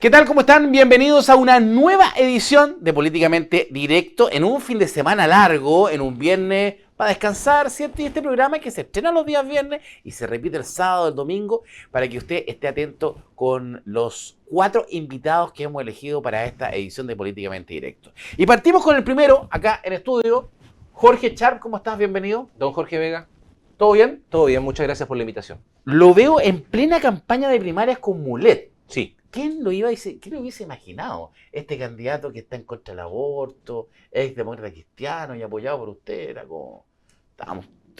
¿Qué tal? ¿Cómo están? Bienvenidos a una nueva edición de Políticamente Directo en un fin de semana largo, en un viernes para descansar, ¿cierto? Y este programa que se estrena los días viernes y se repite el sábado, el domingo, para que usted esté atento con los 4 invitados que hemos elegido para esta edición de Políticamente Directo. Y partimos con el primero, acá en estudio, Jorge Sharp. ¿Cómo estás? Bienvenido. Don Jorge Vega. ¿Todo bien? Todo bien, muchas gracias por la invitación. Lo veo en plena campaña de primarias con Mulet. Sí. ¿Quién lo hubiese imaginado? Este candidato que está en contra del aborto, ex demócrata cristiano y apoyado por usted, era como...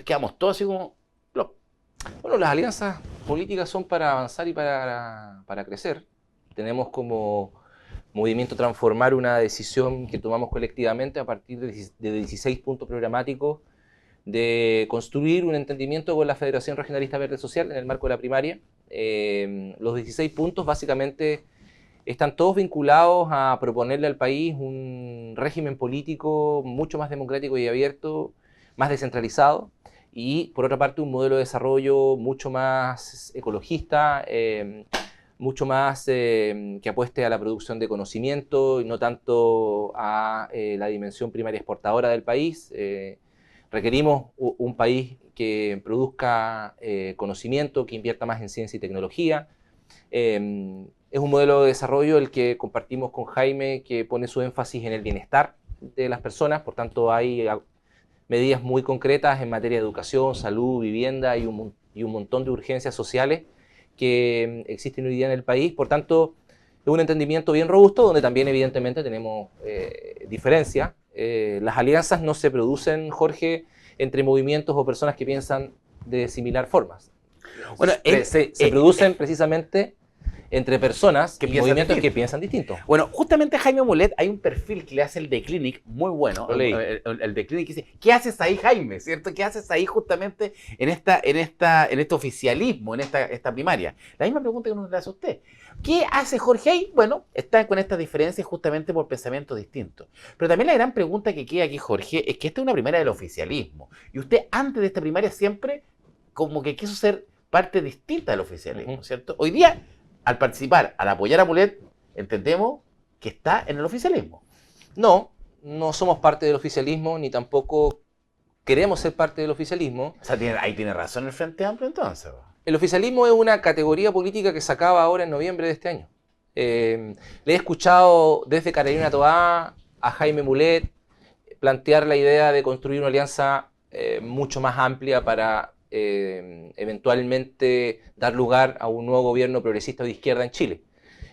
quedamos todos así como... Bueno, las alianzas políticas son para avanzar y para crecer. Tenemos como movimiento transformar una decisión que tomamos colectivamente a partir de 16 puntos programáticos de construir un entendimiento con la Federación Regionalista Verde Social en el marco de la primaria. Los 16 puntos básicamente están todos vinculados a proponerle al país un régimen político mucho más democrático y abierto, más descentralizado, y por otra parte un modelo de desarrollo mucho más ecologista, mucho más que apueste a la producción de conocimiento y no tanto a la dimensión primaria exportadora del país. Requerimos un país que produzca conocimiento, que invierta más en ciencia y tecnología. Es un modelo de desarrollo el que compartimos con Jaime, que pone su énfasis en el bienestar de las personas. Por tanto, hay medidas muy concretas en materia de educación, salud, vivienda y un montón de urgencias sociales que existen hoy día en el país. Por tanto, es un entendimiento bien robusto, donde también evidentemente tenemos diferencias. Las alianzas no se producen, Jorge, entre movimientos o personas que piensan de similar formas. Bueno, se producen precisamente entre personas y movimientos que piensan distinto. Bueno, justamente Jaime Mulet, hay un perfil que le hace el The Clinic muy bueno. El The Clinic dice, ¿qué haces ahí, Jaime? ¿Cierto? ¿Qué haces ahí justamente en este oficialismo, en esta primaria? La misma pregunta que nos hace usted. ¿Qué hace Jorge ahí? Bueno, está con estas diferencias justamente por pensamientos distintos. Pero también la gran pregunta que queda aquí, Jorge, es que esta es una primaria del oficialismo. Y usted antes de esta primaria siempre como que quiso ser parte distinta del oficialismo, ¿cierto? Hoy día, al participar, al apoyar a Mulet, entendemos que está en el oficialismo. No somos parte del oficialismo, ni tampoco queremos ser parte del oficialismo. O sea, ahí tiene razón el Frente Amplio entonces. El oficialismo es una categoría política que se acaba ahora en noviembre de este año. Le he escuchado desde Carolina Toá a Jaime Mulet plantear la idea de construir una alianza mucho más amplia para eventualmente dar lugar a un nuevo gobierno progresista de izquierda en Chile.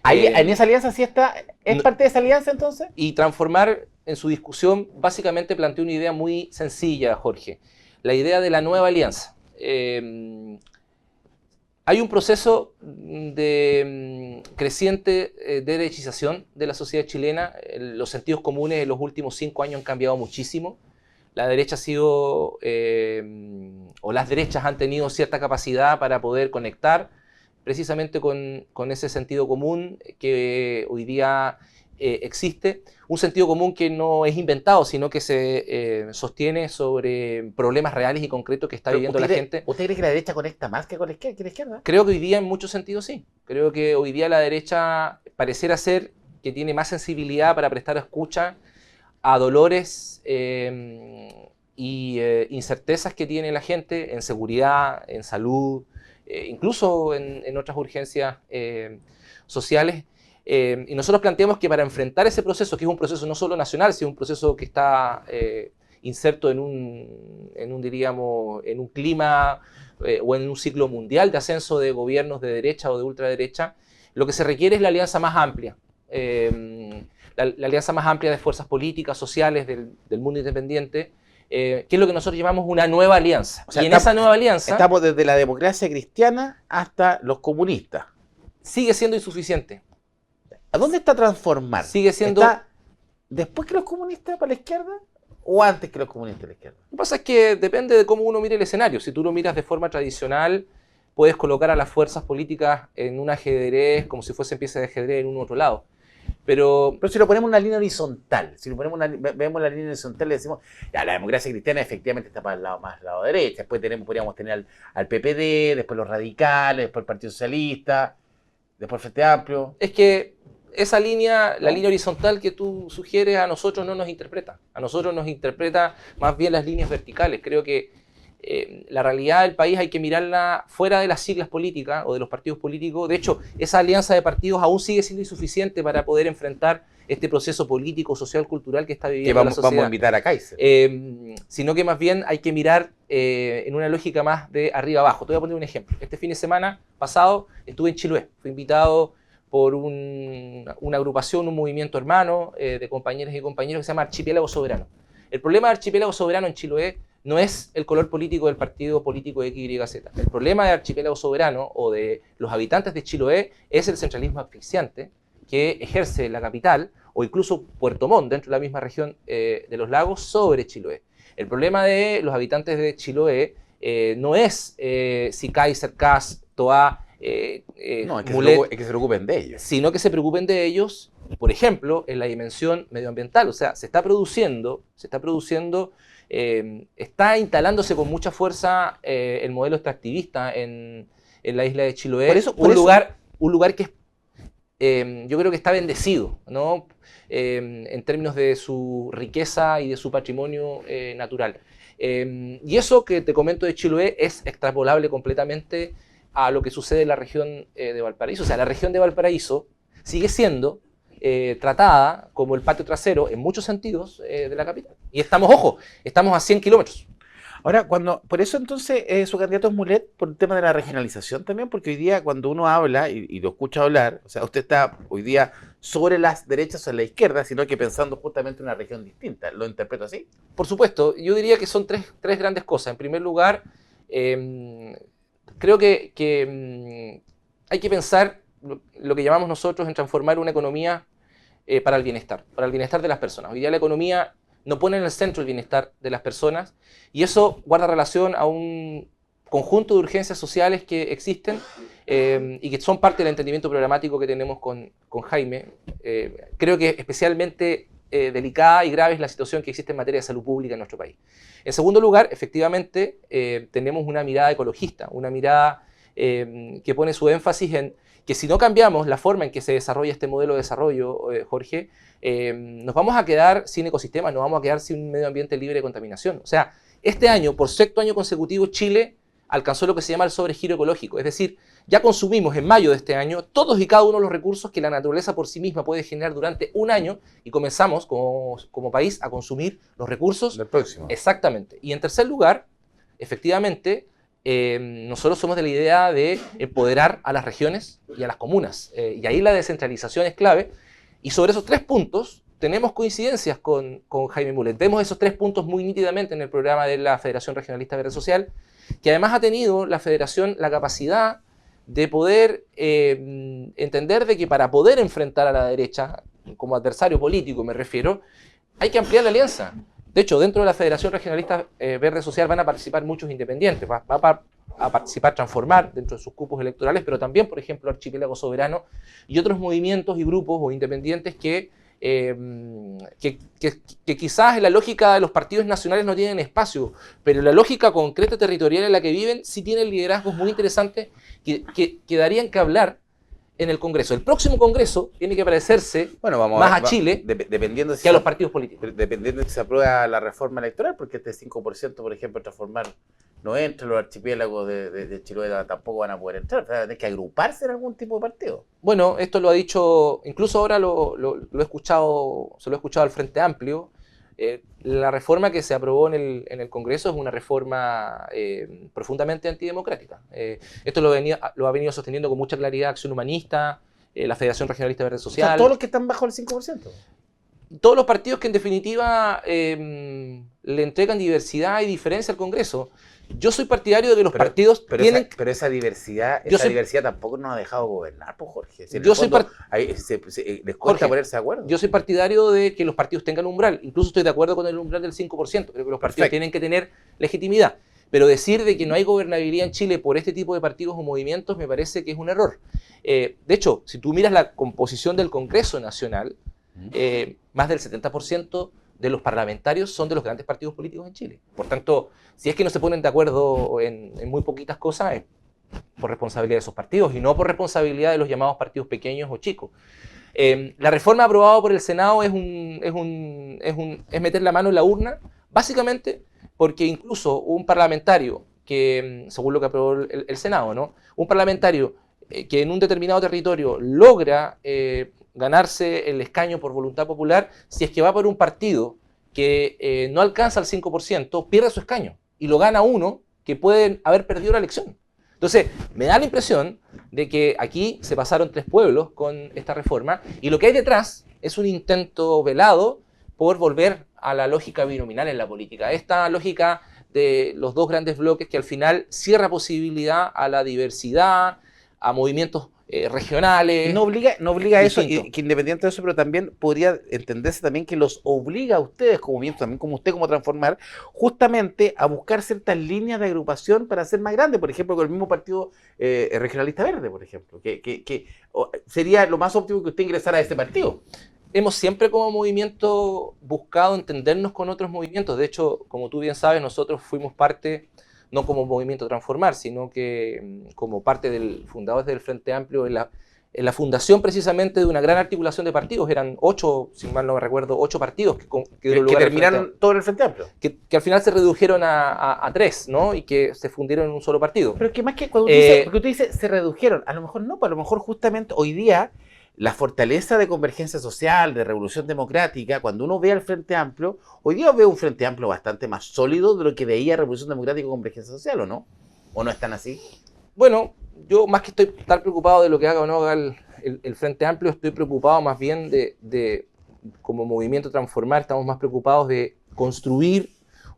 ¿En esa alianza sí está? ¿Es parte de esa alianza entonces? Y transformar en su discusión básicamente planteó una idea muy sencilla, Jorge. La idea de la nueva alianza. Hay un proceso de creciente derechización de la sociedad chilena. Los sentidos comunes en los últimos 5 años han cambiado muchísimo. La derecha ha sido, o las derechas han tenido cierta capacidad para poder conectar precisamente con ese sentido común que hoy día existe. Un sentido común que no es inventado, sino que se sostiene sobre problemas reales y concretos que está viviendo la gente. ¿Usted cree que la derecha conecta más que con la izquierda? Creo que hoy día en muchos sentidos sí. Creo que hoy día la derecha pareciera ser que tiene más sensibilidad para prestar escucha a dolores y incertezas que tiene la gente en seguridad, en salud, incluso en otras urgencias sociales. Y nosotros planteamos que para enfrentar ese proceso, que es un proceso no solo nacional, sino un proceso que está inserto en un clima o en un ciclo mundial de ascenso de gobiernos de derecha o de ultraderecha, lo que se requiere es la alianza más amplia. La alianza más amplia de fuerzas políticas, sociales, del mundo independiente, que es lo que nosotros llamamos una nueva alianza. O sea, y en esa nueva alianza... Estamos desde la democracia cristiana hasta los comunistas. Sigue siendo insuficiente. ¿A dónde está transformar? Sigue siendo... ¿Está después que los comunistas para la izquierda o antes que los comunistas para la izquierda? Lo que pasa es que depende de cómo uno mire el escenario. Si tú lo miras de forma tradicional, puedes colocar a las fuerzas políticas en un ajedrez como si fuesen piezas de ajedrez en un otro lado. Pero si lo ponemos en una línea horizontal, vemos la línea horizontal y decimos, ya, la democracia cristiana efectivamente está para el lado más lado derecha, después podríamos tener al PPD, después los radicales, después el Partido Socialista, después el Frente Amplio. Es que esa línea, la línea horizontal que tú sugieres, a nosotros no nos interpreta. A nosotros nos interpreta más bien las líneas verticales. Creo que la realidad del país hay que mirarla fuera de las siglas políticas o de los partidos políticos. De hecho, esa alianza de partidos aún sigue siendo insuficiente para poder enfrentar este proceso político, social, cultural que está viviendo la sociedad. Vamos a invitar a Kaiser. Sino que más bien hay que mirar en una lógica más de arriba abajo. Te voy a poner un ejemplo. Este fin de semana pasado estuve en Chiloé. Fui invitado por una agrupación, un movimiento hermano de compañeras y compañeros que se llama Archipiélago Soberano. El problema de Archipiélago Soberano en Chiloé no es el color político del partido político XYZ. El problema de Archipiélago Soberano o de los habitantes de Chiloé es el centralismo asfixiante que ejerce la capital o incluso Puerto Montt, dentro de la misma región de los lagos, sobre Chiloé. El problema de los habitantes de Chiloé no es si Kaiser, Kast, Toá, Mulet, es que se preocupen de ellos. Sino que se preocupen de ellos, por ejemplo, en la dimensión medioambiental. O sea, se está instalándose con mucha fuerza el modelo extractivista en la isla de Chiloé. Un lugar que yo creo que está bendecido, ¿no? En términos de su riqueza y de su patrimonio natural. Y eso que te comento de Chiloé es extrapolable completamente a lo que sucede en la región de Valparaíso. O sea, la región de Valparaíso sigue siendo tratada como el patio trasero en muchos sentidos de la capital. Y estamos a 100 kilómetros. Ahora, por eso entonces su candidato es Mulet, por el tema de la regionalización también, porque hoy día cuando uno habla y lo escucha hablar, o sea, usted está hoy día sobre las derechas o la izquierda, sino que pensando justamente en una región distinta. ¿Lo interpreto así? Por supuesto, yo diría que son tres grandes cosas. En primer lugar, creo que hay que pensar lo que llamamos nosotros en transformar una economía para el bienestar de las personas. Hoy día la economía no pone en el centro el bienestar de las personas y eso guarda relación a un conjunto de urgencias sociales que existen y que son parte del entendimiento programático que tenemos con Jaime. Creo que especialmente delicada y grave es la situación que existe en materia de salud pública en nuestro país. En segundo lugar, efectivamente, tenemos una mirada ecologista, una mirada que pone su énfasis en que si no cambiamos la forma en que se desarrolla este modelo de desarrollo, Jorge, nos vamos a quedar sin ecosistemas, nos vamos a quedar sin un medio ambiente libre de contaminación. O sea, este año, por sexto año consecutivo, Chile alcanzó lo que se llama el sobregiro ecológico. Es decir, ya consumimos en mayo de este año todos y cada uno de los recursos que la naturaleza por sí misma puede generar durante un año y comenzamos como país a consumir los recursos del próximo. Exactamente. Y en tercer lugar, efectivamente, nosotros somos de la idea de empoderar a las regiones y a las comunas. Y ahí la descentralización es clave. Y sobre esos tres puntos tenemos coincidencias con Jaime Mulet. Vemos esos tres puntos muy nítidamente en el programa de la Federación Regionalista Verde Social, que además ha tenido la Federación la capacidad de poder entender de que para poder enfrentar a la derecha, como adversario político me refiero, hay que ampliar la alianza. De hecho, dentro de la Federación Regionalista Verde Social van a participar muchos independientes, va a participar Transformar dentro de sus cupos electorales, pero también, por ejemplo, Archipiélago Soberano y otros movimientos y grupos o independientes que quizás en la lógica de los partidos nacionales no tienen espacio, pero en la lógica concreta territorial en la que viven sí tienen liderazgos muy interesantes que darían que hablar en el Congreso. El próximo Congreso tiene que parecerse más a Chile dependiendo que a los partidos políticos. Dependiendo de si se aprueba la reforma electoral, porque este 5%, por ejemplo, Transformar no entra, los archipiélagos de Chiloé tampoco van a poder entrar. Hay que agruparse en algún tipo de partido. Bueno, esto lo ha dicho, incluso ahora lo he escuchado, se lo he escuchado al Frente Amplio. La reforma que se aprobó en el Congreso es una reforma profundamente antidemocrática. Esto lo ha venido sosteniendo con mucha claridad Acción Humanista, la Federación Regionalista Verde Social. O sea, todos los que están bajo el 5%. Todos los partidos que en definitiva le entregan diversidad y diferencia al Congreso. Yo soy partidario de que los partidos tienen... Pero esa diversidad tampoco nos ha dejado gobernar, pues, Jorge. Si les cuesta ponerse de acuerdo. Yo soy partidario de que los partidos tengan umbral. Incluso estoy de acuerdo con el umbral del 5%. Creo que los partidos tienen que tener legitimidad. Pero decir de que no hay gobernabilidad en Chile por este tipo de partidos o movimientos me parece que es un error. De hecho, si tú miras la composición del Congreso Nacional, más del 70% de los parlamentarios son de los grandes partidos políticos en Chile. Por tanto, si es que no se ponen de acuerdo en muy poquitas cosas, es por responsabilidad de esos partidos y no por responsabilidad de los llamados partidos pequeños o chicos. La reforma aprobada por el Senado es meter la mano en la urna, básicamente porque incluso un parlamentario que, según lo que aprobó el Senado, ¿no? Un parlamentario que en un determinado territorio logra ganarse el escaño por voluntad popular, si es que va por un partido que no alcanza el 5%, pierde su escaño y lo gana uno que puede haber perdido la elección. Entonces, me da la impresión de que aquí se pasaron 3 pueblos con esta reforma y lo que hay detrás es un intento velado por volver a la lógica binominal en la política. Esta lógica de los 2 grandes bloques que al final cierra posibilidad a la diversidad, a movimientos regionales. No obliga a eso, y que independiente de eso, pero también podría entenderse también que los obliga a ustedes como movimiento, también como usted, como Transformar, justamente a buscar ciertas líneas de agrupación para ser más grandes, por ejemplo, con el mismo partido regionalista verde, por ejemplo, que sería lo más óptimo que usted ingresara a ese partido. Hemos siempre como movimiento buscado entendernos con otros movimientos. De hecho, como tú bien sabes, nosotros fuimos parte, no como movimiento Transformar, sino que como parte del fundadores del Frente Amplio en la fundación precisamente de una gran articulación de partidos. Eran 8, si mal no me recuerdo, 8 partidos que terminaron todo en el Frente Amplio. Que al final se redujeron a 3, ¿no? Y que se fundieron en un solo partido. Pero es que más que cuando usted dice se redujeron, a lo mejor no, pues a lo mejor justamente hoy día la fortaleza de Convergencia Social, de Revolución Democrática, cuando uno ve al Frente Amplio, hoy día veo un Frente Amplio bastante más sólido de lo que veía Revolución Democrática y Convergencia Social, ¿o no? ¿O no están así? Bueno, yo más que estar preocupado de lo que haga o no haga el Frente Amplio, estoy preocupado más bien de como movimiento Transformar, estamos más preocupados de construir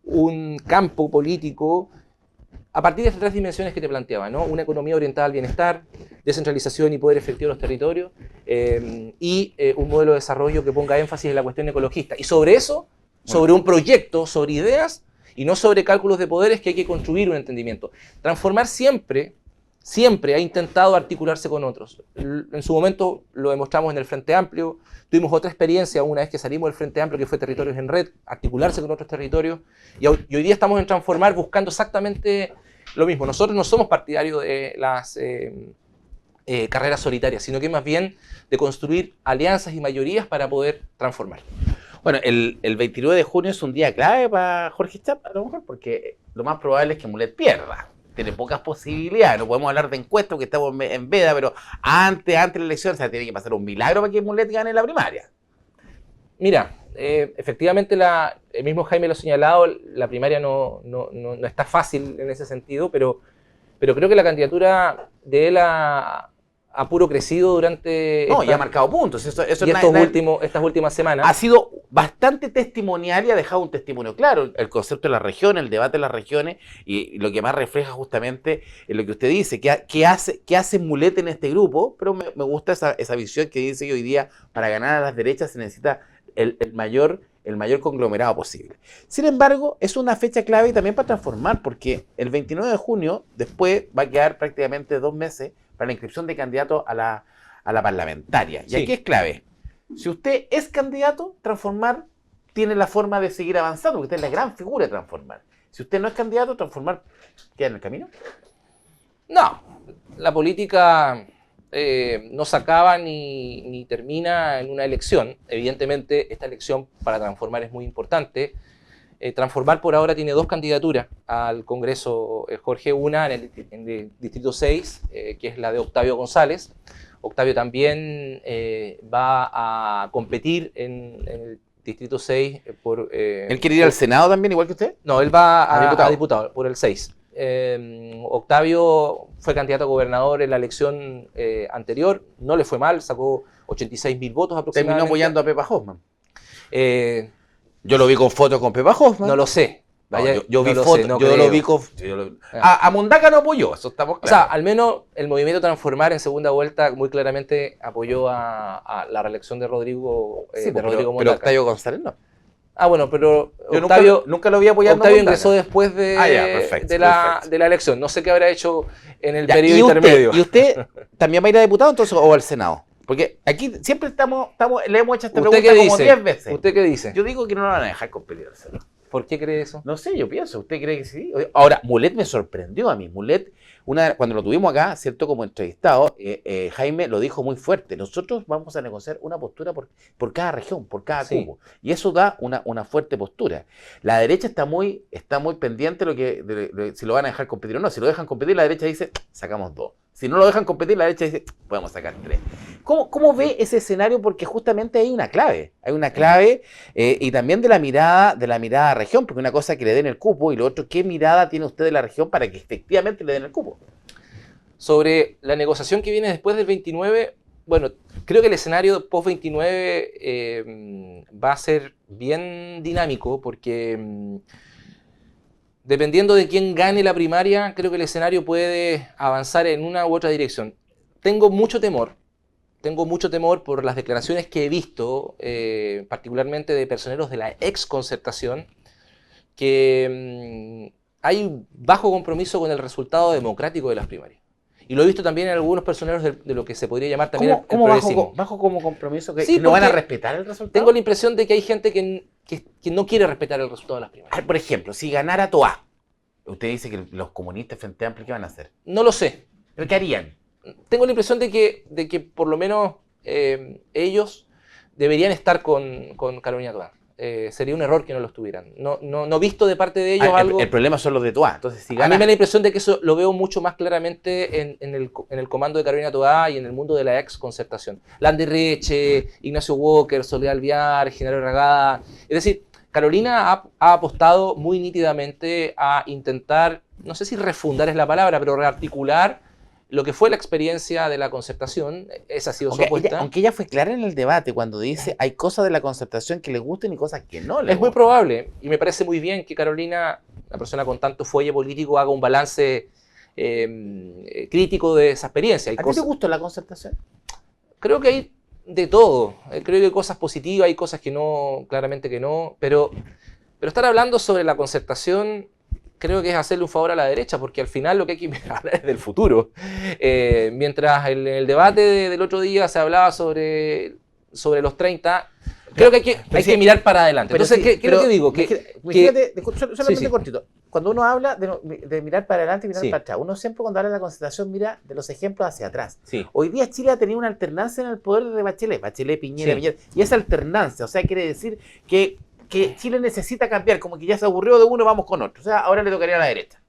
un campo político a partir de estas 3 dimensiones que te planteaba, ¿no? Una economía orientada al bienestar, descentralización y poder efectivo de los territorios, y un modelo de desarrollo que ponga énfasis en la cuestión ecologista. Y sobre eso, sobre un proyecto, sobre ideas, y no sobre cálculos de poderes, que hay que construir un entendimiento. Transformar siempre ha intentado articularse con otros. En su momento lo demostramos en el Frente Amplio, tuvimos otra experiencia una vez que salimos del Frente Amplio, que fue Territorios en Red, articularse con otros territorios, y hoy día estamos en Transformar buscando exactamente lo mismo. Nosotros no somos partidarios de las carreras solitarias, sino que más bien de construir alianzas y mayorías para poder transformar. Bueno, el 29 de junio es un día clave para Jorge Chap, a lo mejor, porque lo más probable es que Mulet pierda. Tiene pocas posibilidades, no podemos hablar de encuestas porque estamos en veda, pero antes de la elección, o sea, tiene que pasar un milagro para que Mulet gane la primaria. Mira, efectivamente el mismo Jaime lo ha señalado, la primaria no está fácil en ese sentido, pero creo que la candidatura de él ha puro crecido durante... No, y ha marcado puntos. Estas últimas semanas. Ha sido bastante testimonial y ha dejado un testimonio claro. El concepto de las regiones, el debate de las regiones, y lo que más refleja justamente es lo que usted dice, ¿qué hace Mulet en este grupo? Pero me gusta esa visión que dice que hoy día para ganar a las derechas se necesita el mayor conglomerado posible. Sin embargo, es una fecha clave y también para Transformar, porque el 29 de junio, después va a quedar prácticamente 2 meses para la inscripción de candidatos a la parlamentaria. Y aquí es clave. Si usted es candidato, Transformar tiene la forma de seguir avanzando, porque usted es la gran figura de Transformar. Si usted no es candidato, Transformar queda en el camino. No, la política no se acaba ni termina en una elección. Evidentemente, esta elección para Transformar es muy importante. Transformar por ahora tiene 2 candidaturas al Congreso, Jorge, una en el Distrito 6, que es la de Octavio González. Octavio también va a competir en el Distrito 6 por... ¿Él quiere ir al Senado también, igual que usted? No, él va a diputado por el 6. Octavio fue candidato a gobernador en la elección anterior, no le fue mal, sacó 86.000 votos aproximadamente. Terminó apoyando a Pepa Hoffman. Yo lo vi con fotos con Pepa Hoffman. No lo sé. No, yo vi fotos, yo lo vi con... A Mundaca no apoyó, eso estamos claros. O sea, al menos el movimiento Transformar en segunda vuelta muy claramente apoyó a la reelección de Rodrigo, Rodrigo Mundaca. Pero Octavio González no. Ah, bueno, pero yo Octavio, nunca lo vi apoyando. Octavio ingresó después de la elección. No sé qué habrá hecho en el periodo intermedio. ¿Y usted también va a ir a diputado entonces o al Senado? Porque aquí siempre le hemos hecho esta pregunta como 10 veces. ¿Usted qué dice? Yo digo que no lo van a dejar competir al Senado. ¿Por qué cree eso? No sé, yo pienso, ¿usted cree que sí? Ahora, Mulet me sorprendió a mí. Mulet, cuando lo tuvimos acá, ¿cierto? Como entrevistado, Jaime lo dijo muy fuerte. Nosotros vamos a negociar una postura por cada región, por cada cupo. Y eso da una fuerte postura. La derecha está muy pendiente de si lo van a dejar competir o no. Si lo dejan competir, la derecha dice, sacamos 2. Si no lo dejan competir, la derecha dice, podemos sacar 3. ¿Cómo ve ese escenario? Porque justamente hay una clave. Hay una clave y también de la mirada región, porque una cosa es que le den el cupo y lo otro, ¿qué mirada tiene usted de la región para que efectivamente le den el cupo? Sobre la negociación que viene después del 29, bueno, creo que el escenario post-29 va a ser bien dinámico porque dependiendo de quién gane la primaria, creo que el escenario puede avanzar en una u otra dirección. Tengo mucho temor por las declaraciones que he visto, particularmente de personeros de la ex Concertación, que hay bajo compromiso con el resultado democrático de las primarias. Y lo he visto también en algunos personeros de lo que se podría llamar también el progresismo. ¿Bajo como compromiso? ¿Que Sí, no van a respetar el resultado? Tengo la impresión de que hay gente que no quiere respetar el resultado de las primarias. Por ejemplo, si ganara Toá, usted dice que los comunistas Frente Amplio, ¿qué van a hacer? No lo sé. ¿Pero qué harían? Tengo la impresión de que por lo menos ellos deberían estar con Carolina Toá. Sería un error que no lo estuvieran. No visto de parte de ellos algo... El problema son los de Toá. Entonces, si A mí me da la impresión de que eso lo veo mucho más claramente en el comando de Carolina Toá y en el mundo de la ex Concertación. Landerreche, Ignacio Walker, Soledad Alvear, Genaro Ragada. Es decir, Carolina ha apostado muy nítidamente a intentar, no sé si refundar es la palabra, pero rearticular lo que fue la experiencia de la Concertación. Esa ha sido su apuesta. Aunque ella fue clara en el debate cuando dice hay cosas de la Concertación que le gusten y cosas que no le Es muy probable, y me parece muy bien que Carolina, una persona con tanto fuelle político, haga un balance crítico de esa experiencia. ¿A ti te gustó la Concertación? Creo que hay de todo. Creo que hay cosas positivas, hay cosas que no, claramente que no, pero estar hablando sobre la Concertación creo que es hacerle un favor a la derecha, porque al final lo que hay que hablar es del futuro. Mientras en el debate del otro día se hablaba sobre los 30, creo que hay que mirar para adelante. Entonces, ¿qué es lo que digo? Fíjate, solamente cortito. Cuando uno habla de mirar para adelante y mirar para atrás, uno siempre cuando habla de la Concertación mira de los ejemplos hacia atrás. Sí. Hoy día Chile ha tenido una alternancia en el poder de Bachelet, Piñera, y esa alternancia, o sea, quiere decir que Chile necesita cambiar, como que ya se aburrió de uno, vamos con otro. O sea, ahora le tocaría a la derecha.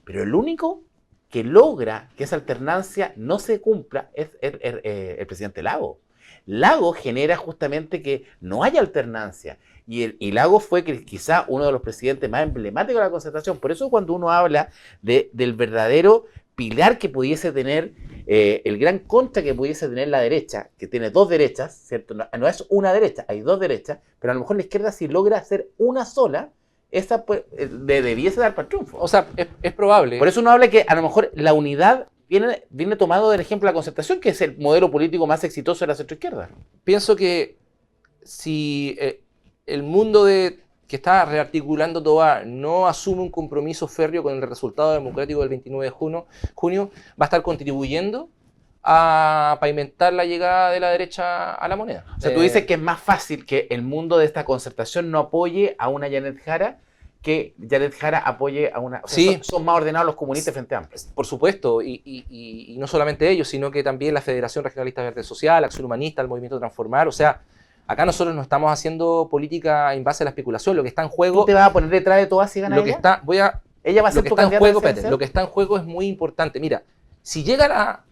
Pero el único que logra que esa alternancia no se cumpla es el presidente Lagos. Lagos genera justamente que no haya alternancia. Y Lagos fue quizá uno de los presidentes más emblemáticos de la Concertación. Por eso cuando uno habla del verdadero pilar que pudiese tener, el gran contra que pudiese tener la derecha, que tiene dos derechas, ¿cierto? No es una derecha, hay dos derechas, pero a lo mejor la izquierda si logra hacer una sola, esa pues, debiese dar para el triunfo. O sea, es probable. Por eso uno habla que a lo mejor la unidad viene tomado del ejemplo de la Concertación, que es el modelo político más exitoso de la centroizquierda. Pienso que si el mundo que está rearticulando Toá no asume un compromiso férreo con el resultado democrático del 29 de junio, va a estar contribuyendo a pavimentar la llegada de la derecha a la moneda. O sea, tú dices que es más fácil que el mundo de esta Concertación no apoye a una Janet Jara que Janet Jara apoye a una... O sea, sí. son más ordenados los comunistas Frente Amplio. Por supuesto, y no solamente ellos, sino que también la Federación Regionalista Verde Social, Acción Humanista, el Movimiento Transformar, o sea... Acá nosotros no estamos haciendo política en base a la especulación. Lo que está en juego... ¿Tú te vas a poner detrás de Toá si gana ella? Ella va a ser tu candidata presidencial. Lo que está en juego es muy importante. Mira, si llega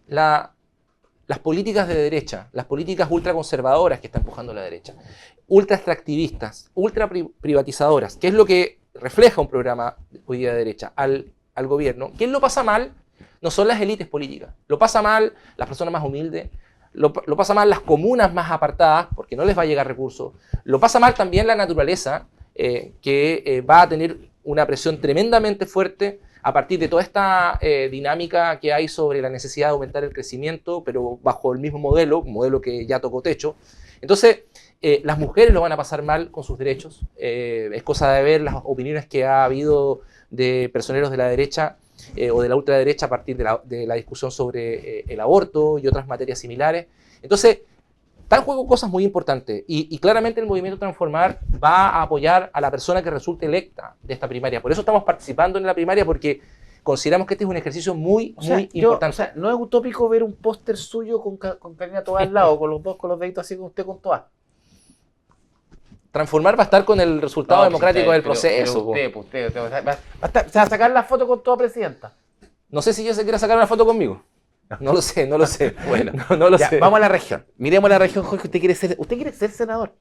las políticas de derecha, las políticas ultraconservadoras que está empujando la derecha, ultra extractivistas, ultra privatizadoras, que es lo que refleja un programa hoy día de derecha al gobierno, ¿quién lo pasa mal? No son las élites políticas. Lo pasa mal las personas más humildes, lo pasa mal las comunas más apartadas, porque no les va a llegar recursos. Lo pasa mal también la naturaleza, que va a tener una presión tremendamente fuerte a partir de toda esta dinámica que hay sobre la necesidad de aumentar el crecimiento, pero bajo el mismo modelo, un modelo que ya tocó techo. Entonces, las mujeres lo van a pasar mal con sus derechos. Es cosa de ver las opiniones que ha habido de personeros de la derecha o de la ultraderecha a partir de la discusión sobre el aborto y otras materias similares. Entonces, Están en juego cosas muy importantes y claramente el Movimiento Transformar va a apoyar a la persona que resulte electa de esta primaria. Por eso estamos participando en la primaria, porque consideramos que este es un ejercicio muy importante. O sea, no es utópico ver un póster suyo con Karina Toá al lado, con los deditos así con usted con Toá. Transformar va a estar con el resultado democrático del proceso. Usted se va a sacar la foto con toda presidenta. No sé si ella se quiere sacar una foto conmigo. No lo sé. Bueno, no lo sé. Vamos a la región. Miremos la región, Jorge. Usted quiere ser senador.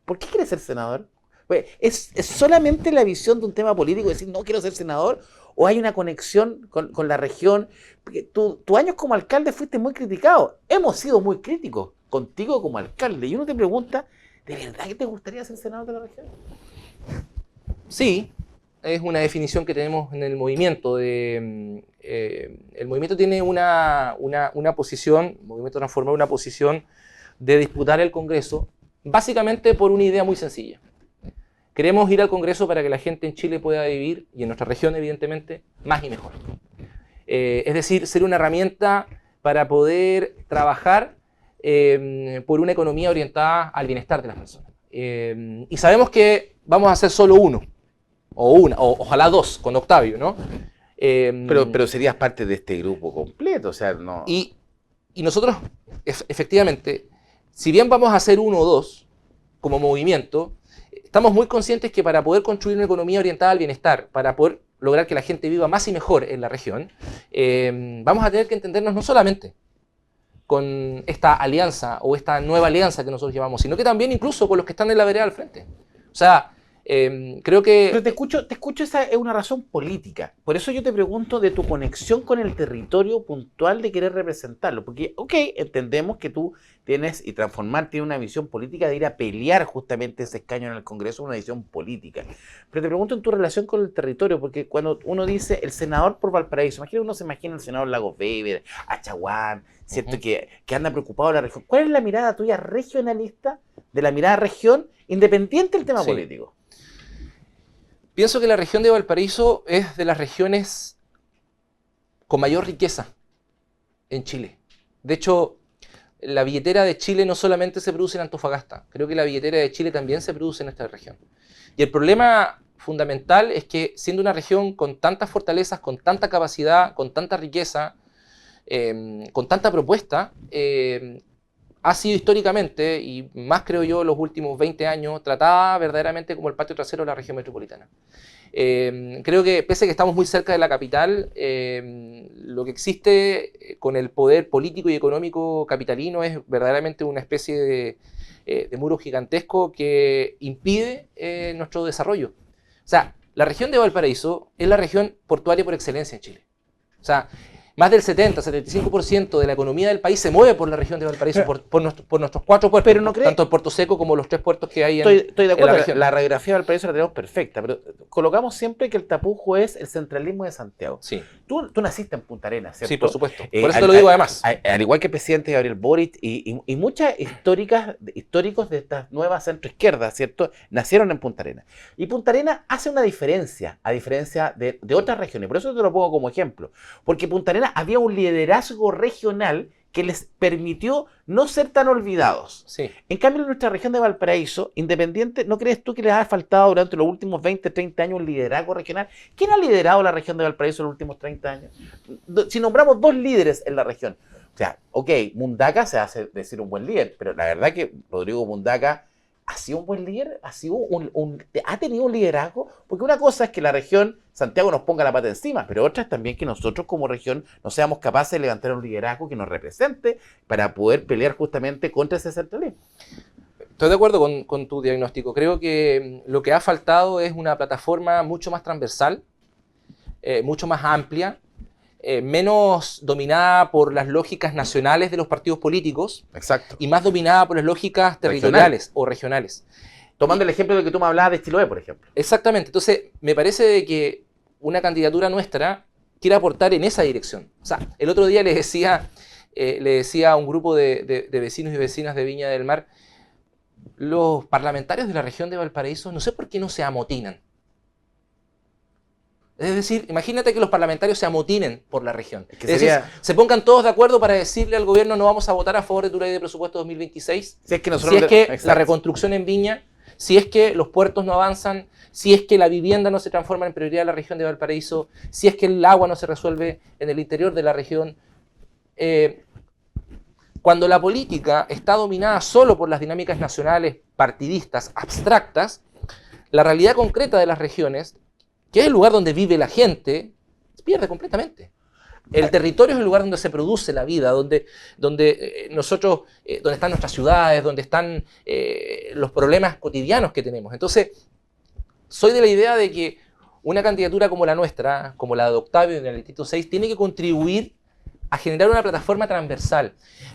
¿Por qué quiere ser senador? Pues, ¿es solamente la visión de un tema político, decir no quiero ser senador? ¿O hay una conexión con la región? Porque tus años como alcalde fuiste muy criticado. Hemos sido muy críticos contigo como alcalde. Y uno te pregunta, ¿de verdad que te gustaría ser senador de la región? Sí, es una definición que tenemos en el movimiento. El movimiento tiene una posición, el Movimiento Transformar una posición de disputar el Congreso, básicamente por una idea muy sencilla. Queremos ir al Congreso para que la gente en Chile pueda vivir, y en nuestra región evidentemente, más y mejor. Es decir, ser una herramienta para poder trabajar por una economía orientada al bienestar de las personas. Y sabemos que vamos a hacer solo uno, o ojalá dos, con Octavio, ¿no? Pero serías parte de este grupo completo, o sea, no... Y nosotros, efectivamente, si bien vamos a hacer uno o dos, como movimiento, estamos muy conscientes que para poder construir una economía orientada al bienestar, para poder lograr que la gente viva más y mejor en la región, vamos a tener que entendernos no solamente con esta alianza o esta nueva alianza que nosotros llevamos, sino que también incluso con los que están en la vereda al frente. O sea, creo que... Pero te escucho, esa es una razón política. Por eso yo te pregunto de tu conexión con el territorio puntual de querer representarlo. Porque, ok, entendemos que tú tienes, y Transformar tiene una visión política de ir a pelear justamente ese escaño en el Congreso, una visión política. Pero te pregunto en tu relación con el territorio, porque cuando uno dice el senador por Valparaíso, uno se imagina el senador Lagos Weber, Achaguán, ¿cierto? Que anda preocupado de la región. ¿Cuál es la mirada tuya regionalista, de la mirada región, independiente del tema político? Pienso que la región de Valparaíso es de las regiones con mayor riqueza en Chile. De hecho, la billetera de Chile no solamente se produce en Antofagasta, creo que la billetera de Chile también se produce en esta región. Y el problema fundamental es que siendo una región con tantas fortalezas, con tanta capacidad, con tanta riqueza, con tanta propuesta, ha sido históricamente, y más creo yo los últimos 20 años, tratada verdaderamente como el patio trasero de la región metropolitana. Creo que pese a que estamos muy cerca de la capital, lo que existe con el poder político y económico capitalino es verdaderamente una especie de muro gigantesco que impide nuestro desarrollo. O sea, la región de Valparaíso es la región portuaria por excelencia en Chile. O sea, más del 70-75% de la economía del país se mueve por la región de Valparaíso, por nuestros 4 puertos, pero no tanto el Puerto Seco como los 3 puertos que hay estoy de acuerdo, la región. La radiografía de Valparaíso la tenemos perfecta, pero colocamos siempre que el tapujo es el centralismo de Santiago. Sí. Tú naciste en Punta Arenas, ¿cierto? Sí, por supuesto. Por eso te lo digo además. Al igual que el presidente Gabriel Boric y muchas históricos de estas nuevas centroizquierdas, ¿cierto? Nacieron en Punta Arenas. Y Punta Arenas hace una diferencia, a diferencia de otras regiones. Por eso te lo pongo como ejemplo. Porque Punta Arenas había un liderazgo regional que les permitió no ser tan olvidados. Sí. En cambio, en nuestra región de Valparaíso, independiente, ¿no crees tú que les ha faltado durante los últimos 20, 30 años un liderazgo regional? ¿Quién ha liderado la región de Valparaíso en los últimos 30 años? Si nombramos 2 líderes en la región. O sea, ok, Mundaca se hace decir un buen líder, pero la verdad que Rodrigo Mundaca ha sido un buen líder, ha tenido un liderazgo, porque una cosa es que la región, Santiago nos ponga la pata encima, pero otra es también que nosotros como región no seamos capaces de levantar un liderazgo que nos represente para poder pelear justamente contra ese centralismo. Estoy de acuerdo con tu diagnóstico. Creo que lo que ha faltado es una plataforma mucho más transversal, mucho más amplia, menos dominada por las lógicas nacionales de los partidos políticos. Exacto. Y más dominada por las lógicas territoriales o regionales. Tomando el ejemplo de que tú me hablabas de Chiloé, por ejemplo. Exactamente. Entonces, me parece de que una candidatura nuestra quiere aportar en esa dirección. O sea, el otro día le decía a un grupo de vecinos y vecinas de Viña del Mar, los parlamentarios de la región de Valparaíso, no sé por qué no se amotinan. Es decir, imagínate que los parlamentarios se amotinen por la región. Es decir, se pongan todos de acuerdo para decirle al gobierno no vamos a votar a favor de tu ley de presupuesto 2026. Si es que, la reconstrucción en Viña, si es que los puertos no avanzan, si es que la vivienda no se transforma en prioridad de la región de Valparaíso, si es que el agua no se resuelve en el interior de la región. Cuando la política está dominada solo por las dinámicas nacionales, partidistas, abstractas, la realidad concreta de las regiones, que es el lugar donde vive la gente, se pierde completamente. El territorio es el lugar donde se produce la vida, donde están nuestras ciudades, donde están los problemas cotidianos que tenemos. Entonces, soy de la idea de que una candidatura como la nuestra, como la de Octavio en el Distrito 6, tiene que contribuir a generar una plataforma transversal,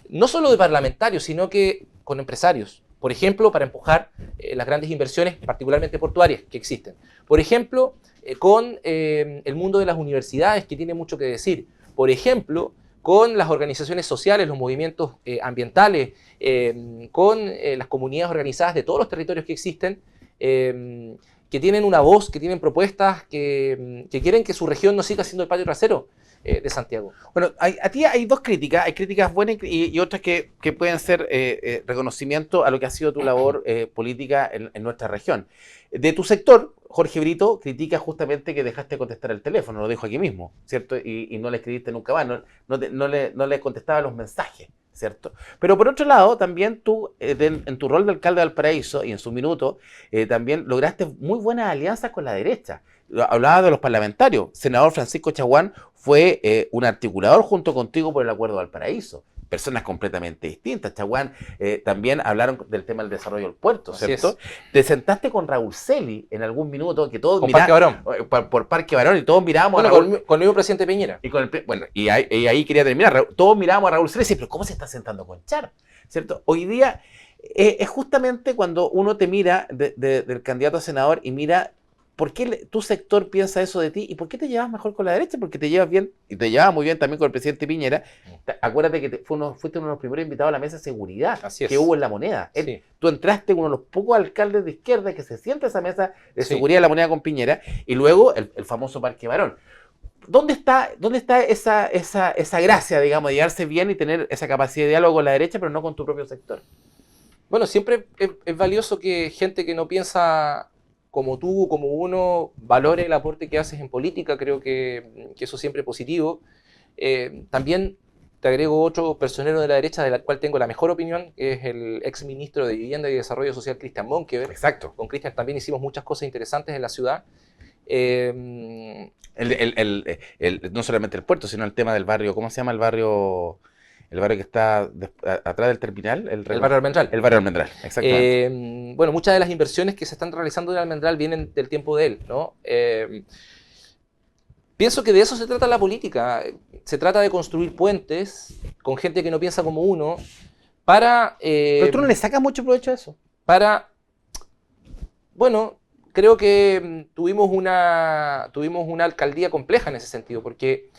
no solo de parlamentarios, sino que con empresarios. Por ejemplo, para empujar las grandes inversiones, particularmente portuarias, que existen. Por ejemplo, con el mundo de las universidades, que tiene mucho que decir. Por ejemplo, con las organizaciones sociales, los movimientos ambientales, con las comunidades organizadas de todos los territorios que existen, que tienen una voz, que tienen propuestas, que quieren que su región no siga siendo el patio trasero de Santiago. Bueno, a ti hay dos críticas, hay críticas buenas y otras que pueden ser reconocimiento a lo que ha sido tu labor política en nuestra región. De tu sector, Jorge Brito critica justamente que dejaste de contestar el teléfono, lo dijo aquí mismo, ¿cierto? Y no le escribiste nunca más, no le contestaba los mensajes, ¿cierto? Pero por otro lado, también tú, en tu rol de alcalde de Valparaíso y en su minuto, también lograste muy buenas alianzas con la derecha. Hablaba de los parlamentarios. Senador Francisco Chaguán fue un articulador junto contigo por el Acuerdo de Valparaíso. Personas completamente distintas. Chaguán también hablaron del tema del desarrollo del puerto, ¿cierto? Te sentaste con Raúl Celi en algún minuto que todos miraban por Parque Barón y todos mirábamos a Raúl, con el mismo presidente Piñera. Y ahí quería terminar. Todos mirábamos a Raúl Celi y decíamos, pero ¿cómo se está sentando con Char? ¿Cierto? Hoy día es justamente cuando uno te mira del candidato a senador y mira ¿por qué tu sector piensa eso de ti? ¿Y por qué te llevas mejor con la derecha? Porque te llevas bien, y te llevas muy bien también con el presidente Piñera. Acuérdate que fuiste uno de los primeros invitados a la mesa de seguridad que hubo en La Moneda. Tú entraste uno de los pocos alcaldes de izquierda que se sienta a esa mesa de seguridad de La Moneda con Piñera, y luego el famoso Parque Barón. ¿Dónde está esa gracia, digamos, de llevarse bien y tener esa capacidad de diálogo con la derecha, pero no con tu propio sector? Bueno, siempre es valioso que gente que no piensa como tú, como uno, valore el aporte que haces en política. Creo que eso siempre es positivo. También te agrego otro personero de la derecha, del cual tengo la mejor opinión, que es el ex ministro de Vivienda y Desarrollo Social, Cristian Monkever. Exacto. Con Cristian también hicimos muchas cosas interesantes en la ciudad. No solamente el puerto, sino el tema del barrio. ¿Cómo se llama el barrio? El barrio que está atrás del terminal. El barrio Almendral. El barrio Almendral, exactamente. Bueno, muchas de las inversiones que se están realizando en Almendral vienen del tiempo de él, ¿no? Pienso que de eso se trata la política. Se trata de construir puentes con gente que no piensa como uno para... Pero tú no le sacas mucho provecho a eso. Bueno, creo que tuvimos una alcaldía compleja en ese sentido, porque...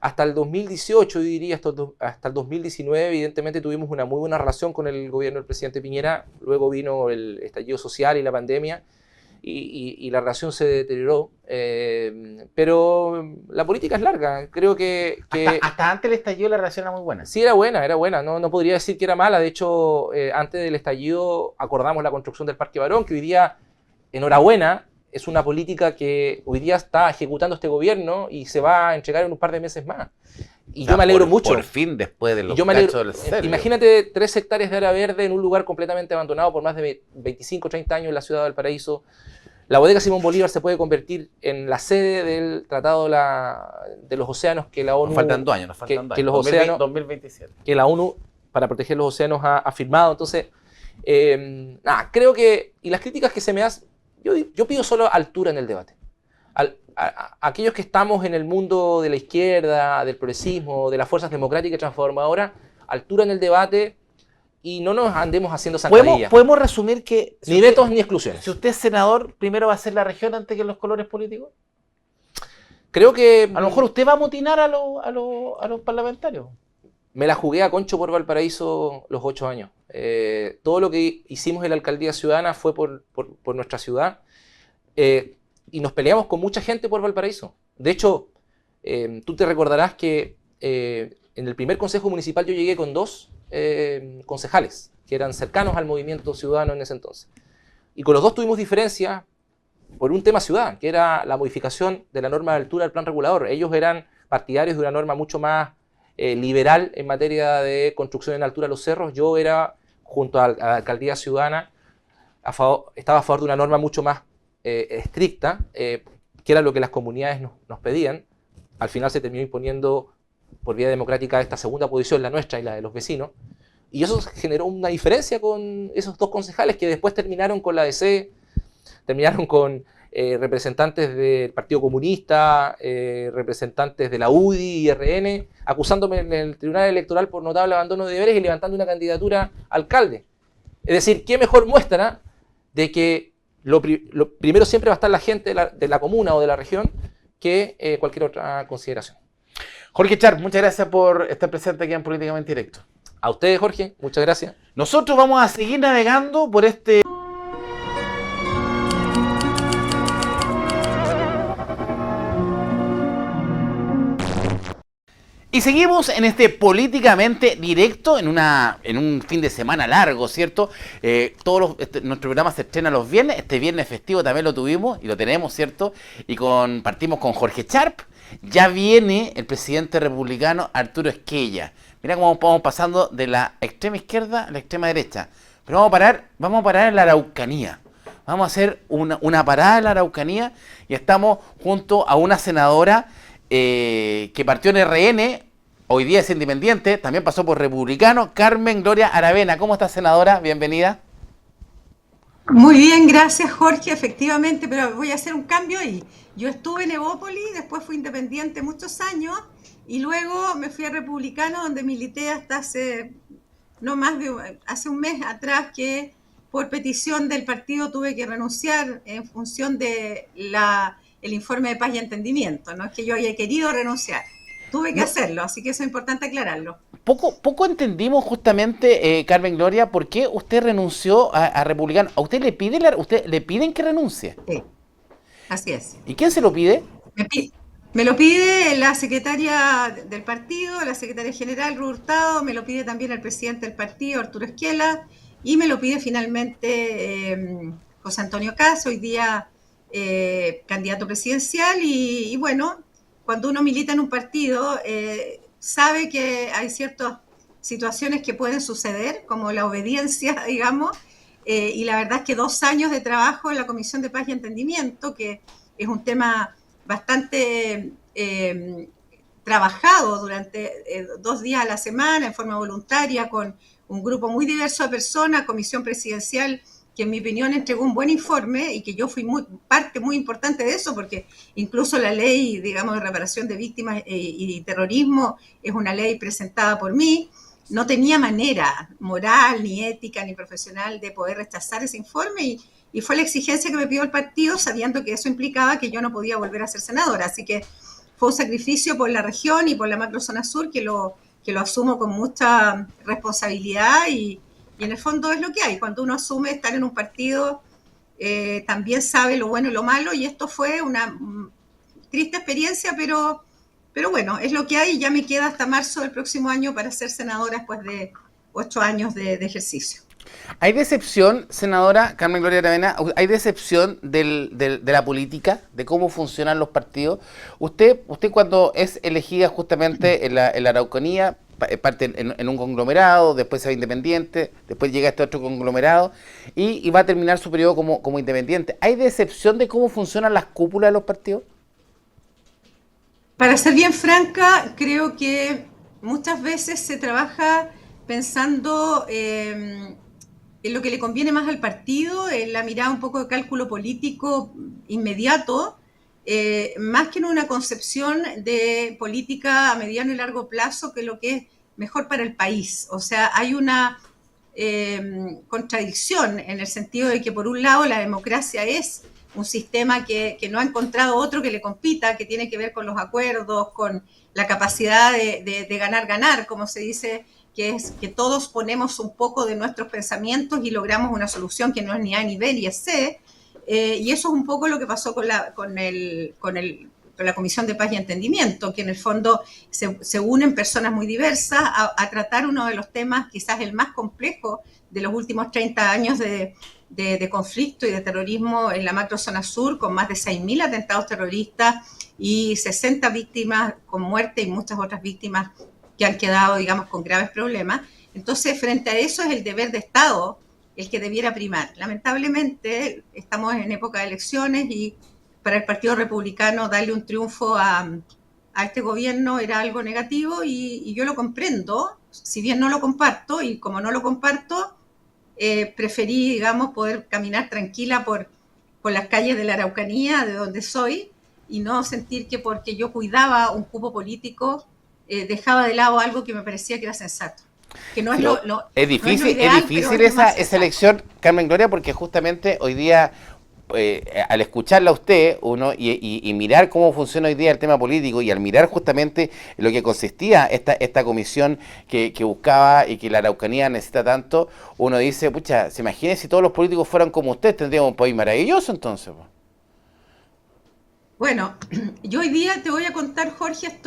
hasta el 2018, yo diría, hasta el 2019, evidentemente tuvimos una muy buena relación con el gobierno del presidente Piñera. Luego vino el estallido social y la pandemia, y la relación se deterioró. Pero la política es larga. Creo que hasta antes del estallido la relación era muy buena. Sí, era buena. No podría decir que era mala. De hecho, antes del estallido acordamos la construcción del Parque Barón, que hoy día, enhorabuena, es una política que hoy día está ejecutando este gobierno y se va a entregar en un par de meses más. Y yo me alegro mucho. Por fin, después de los cachos del cerro. Imagínate 3 hectáreas de área verde en un lugar completamente abandonado por más de 25 o 30 años en la ciudad de Valparaíso. La bodega Simón Bolívar se puede convertir en la sede del Tratado de los Océanos que la ONU... Nos faltan 2 años, que los océanos, 2027. Que la ONU, para proteger los océanos, ha firmado. Entonces, creo que... Y las críticas que se me hacen... Yo pido solo altura en el debate. Aquellos que estamos en el mundo de la izquierda, del progresismo, de las fuerzas democráticas y transformadoras, altura en el debate y no nos andemos haciendo zancadillas. ¿Podemos resumir que... Ni vetos ni exclusiones. Si usted es senador, primero va a ser la región antes que los colores políticos. Creo que... A lo mejor usted va a motinar a los parlamentarios. Me la jugué a concho por Valparaíso los 8 años. Todo lo que hicimos en la alcaldía ciudadana fue por nuestra ciudad. y nos peleamos con mucha gente por Valparaíso. De hecho, tú te recordarás que en el primer consejo municipal yo llegué con 2 concejales que eran cercanos al movimiento ciudadano en ese entonces. Y con los 2 tuvimos diferencias por un tema ciudad, que era la modificación de la norma de altura del plan regulador. Ellos eran partidarios de una norma mucho más liberal en materia de construcción en altura de los cerros. Yo era, junto a la alcaldía ciudadana, estaba a favor de una norma mucho más estricta, que era lo que las comunidades nos pedían. Al final se terminó imponiendo por vía democrática esta segunda posición, la nuestra y la de los vecinos. Y eso generó una diferencia con esos 2 concejales que después terminaron con la DC, terminaron con representantes del Partido Comunista, representantes de la UDI y RN, acusándome en el Tribunal Electoral por notable abandono de deberes y levantando una candidatura a alcalde. Es decir, ¿qué mejor muestra de que lo primero siempre va a estar la gente de la comuna o de la región que cualquier otra consideración? Jorge Sharp, muchas gracias por estar presente aquí en Políticamente Directo. A ustedes, Jorge, muchas gracias. Nosotros vamos a seguir navegando por este... Y seguimos en este Políticamente Directo, en un fin de semana largo, ¿cierto? Nuestro programa se estrena los viernes, este viernes festivo también lo tuvimos y lo tenemos, ¿cierto? Y partimos con Jorge Sharp, ya viene el presidente republicano Arturo Esquella. Mira cómo vamos pasando de la extrema izquierda a la extrema derecha. Pero vamos a parar en la Araucanía. Vamos a hacer una parada en la Araucanía y estamos junto a una senadora que partió en RN, hoy día es independiente, también pasó por republicano, Carmen Gloria Aravena. ¿Cómo está, senadora? Bienvenida. Muy bien, gracias, Jorge, efectivamente, pero voy a hacer un cambio ahí. Yo estuve en Evópolis, después fui independiente muchos años y luego me fui a republicano, donde milité hasta hace un mes atrás, que por petición del partido tuve que renunciar en función de el informe de paz y entendimiento. No es que yo haya querido renunciar, tuve que hacerlo, así que eso es importante aclararlo. Poco entendimos justamente, Carmen Gloria, por qué usted renunció a republicano. ¿A usted le piden que renuncie? Sí, así es. ¿Y quién se lo pide? Me lo pide la secretaria del partido, la secretaria general, Ruth Hurtado, me lo pide también el presidente del partido, Arturo Esquella, y me lo pide finalmente José Antonio Caz, hoy día candidato presidencial. Y bueno, cuando uno milita en un partido, sabe que hay ciertas situaciones que pueden suceder, como la obediencia, digamos, y la verdad es que 2 años de trabajo en la Comisión de Paz y Entendimiento, que es un tema bastante trabajado durante 2 días a la semana en forma voluntaria con un grupo muy diverso de personas, comisión presidencial que en mi opinión entregó un buen informe y que yo fui parte muy importante de eso, porque incluso la ley, digamos, de reparación de víctimas y terrorismo es una ley presentada por mí. No tenía manera moral, ni ética, ni profesional de poder rechazar ese informe y fue la exigencia que me pidió el partido, sabiendo que eso implicaba que yo no podía volver a ser senadora. Así que fue un sacrificio por la región y por la macrozona sur que lo asumo con mucha responsabilidad y en el fondo es lo que hay. Cuando uno asume estar en un partido, también sabe lo bueno y lo malo, y esto fue una triste experiencia, pero bueno, es lo que hay y ya me queda hasta marzo del próximo año para ser senadora después de 8 años de ejercicio. ¿Hay decepción, senadora Carmen Gloria Aravena? ¿Hay decepción de la política, de cómo funcionan los partidos? Usted cuando es elegida justamente en la Araucanía, parte en un conglomerado, después se va independiente, después llega este otro conglomerado y va a terminar su periodo como independiente. ¿Hay decepción de cómo funcionan las cúpulas de los partidos? Para ser bien franca, creo que muchas veces se trabaja pensando en lo que le conviene más al partido, en la mirada un poco de cálculo político inmediato, más que en una concepción de política a mediano y largo plazo, que es lo que es mejor para el país. O sea, hay una contradicción en el sentido de que por un lado la democracia es un sistema que no ha encontrado otro que le compita, que tiene que ver con los acuerdos, con la capacidad de ganar, como se dice, que es que todos ponemos un poco de nuestros pensamientos y logramos una solución que no es ni A ni B ni es C. y eso es un poco lo que pasó con la Comisión de Paz y Entendimiento, que en el fondo se unen personas muy diversas a tratar uno de los temas quizás el más complejo de los últimos 30 años de conflicto y de terrorismo en la macrozona sur, con más de 6.000 atentados terroristas y 60 víctimas con muerte y muchas otras víctimas que han quedado, digamos, con graves problemas. Entonces, frente a eso es el deber de Estado el que debiera primar. Lamentablemente, estamos en época de elecciones y para el Partido Republicano darle un triunfo a este gobierno era algo negativo y yo lo comprendo, si bien no lo comparto, y como no lo comparto, preferí, digamos, poder caminar tranquila por las calles de la Araucanía, de donde soy, y no sentir que porque yo cuidaba un cupo político, dejaba de lado algo que me parecía que era sensato. Que no es es difícil, no es lo ideal, es difícil esa elección, Carmen Gloria, porque justamente hoy día, al escucharla a usted uno y mirar cómo funciona hoy día el tema político y al mirar justamente lo que consistía esta comisión que buscaba y que la Araucanía necesita tanto, uno dice, pucha, se imagine si todos los políticos fueran como usted, tendríamos un país maravilloso entonces. Bueno, yo hoy día te voy a contar, Jorge,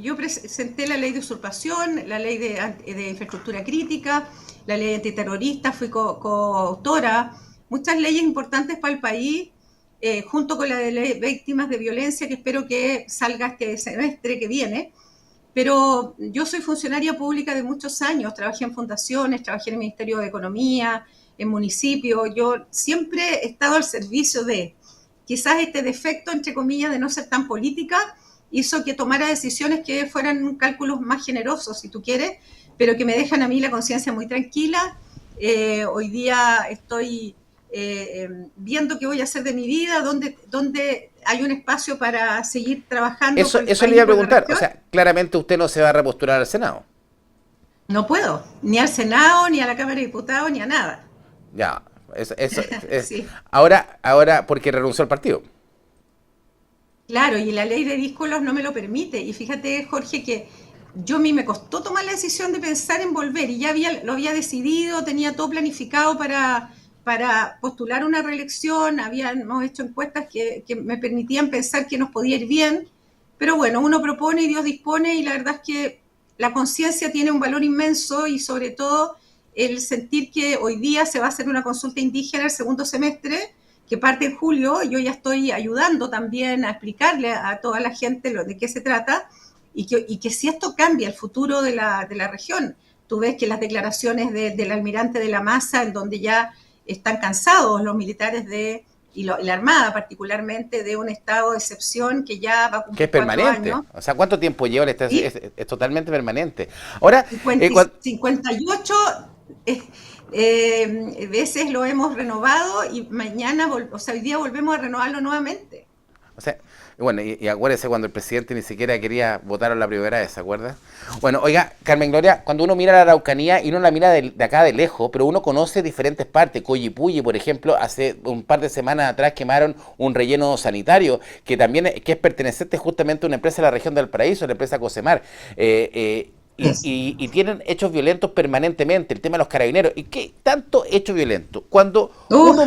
yo presenté la ley de usurpación, la ley de infraestructura crítica, la ley antiterrorista, fui coautora, muchas leyes importantes para el país, junto con la de ley víctimas de violencia, que espero que salga este semestre que viene. Pero yo soy funcionaria pública de muchos años, trabajé en fundaciones, trabajé en el Ministerio de Economía, en municipios, yo siempre he estado al servicio de... Quizás este defecto, entre comillas, de no ser tan política, hizo que tomara decisiones que fueran cálculos más generosos, si tú quieres, pero que me dejan a mí la conciencia muy tranquila. Hoy día estoy viendo qué voy a hacer de mi vida, dónde hay un espacio para seguir trabajando. Eso le iba a preguntar, o sea, claramente usted no se va a repostular al Senado. No puedo, ni al Senado, ni a la Cámara de Diputados, ni a nada. Ya. Sí. Ahora, porque renunció al partido. Claro, y la ley de díscolos no me lo permite. Y fíjate, Jorge, que a mí me costó tomar la decisión de pensar en volver y ya lo había decidido, tenía todo planificado para postular una reelección, habíamos hecho encuestas que me permitían pensar que nos podía ir bien, pero bueno, uno propone y Dios dispone y la verdad es que la conciencia tiene un valor inmenso y sobre todo el sentir que hoy día se va a hacer una consulta indígena el segundo semestre, que parte en julio. Yo ya estoy ayudando también a explicarle a toda la gente de qué se trata y que si esto cambia el futuro de la región. Tú ves que las declaraciones del almirante de la Masa, en donde ya están cansados los militares y la Armada particularmente, de un estado de excepción que ya va a cumplir que es permanente. 4 años. O sea, ¿cuánto tiempo lleva? Es totalmente permanente. Ahora, 58 veces lo hemos renovado y mañana, hoy día volvemos a renovarlo nuevamente. O sea, bueno, y acuérdese cuando el presidente ni siquiera quería votar la primera vez, ¿se acuerda? Bueno, oiga, Carmen Gloria, cuando uno mira la Araucanía y uno la mira de acá de lejos, pero uno conoce diferentes partes. Collipulli, por ejemplo, hace un par de semanas atrás quemaron un relleno sanitario que también es perteneciente justamente a una empresa de la región del Paraíso, la empresa Cosemar. Y tienen hechos violentos permanentemente, el tema de los carabineros. ¿Y qué tanto hecho violento? Cuando uno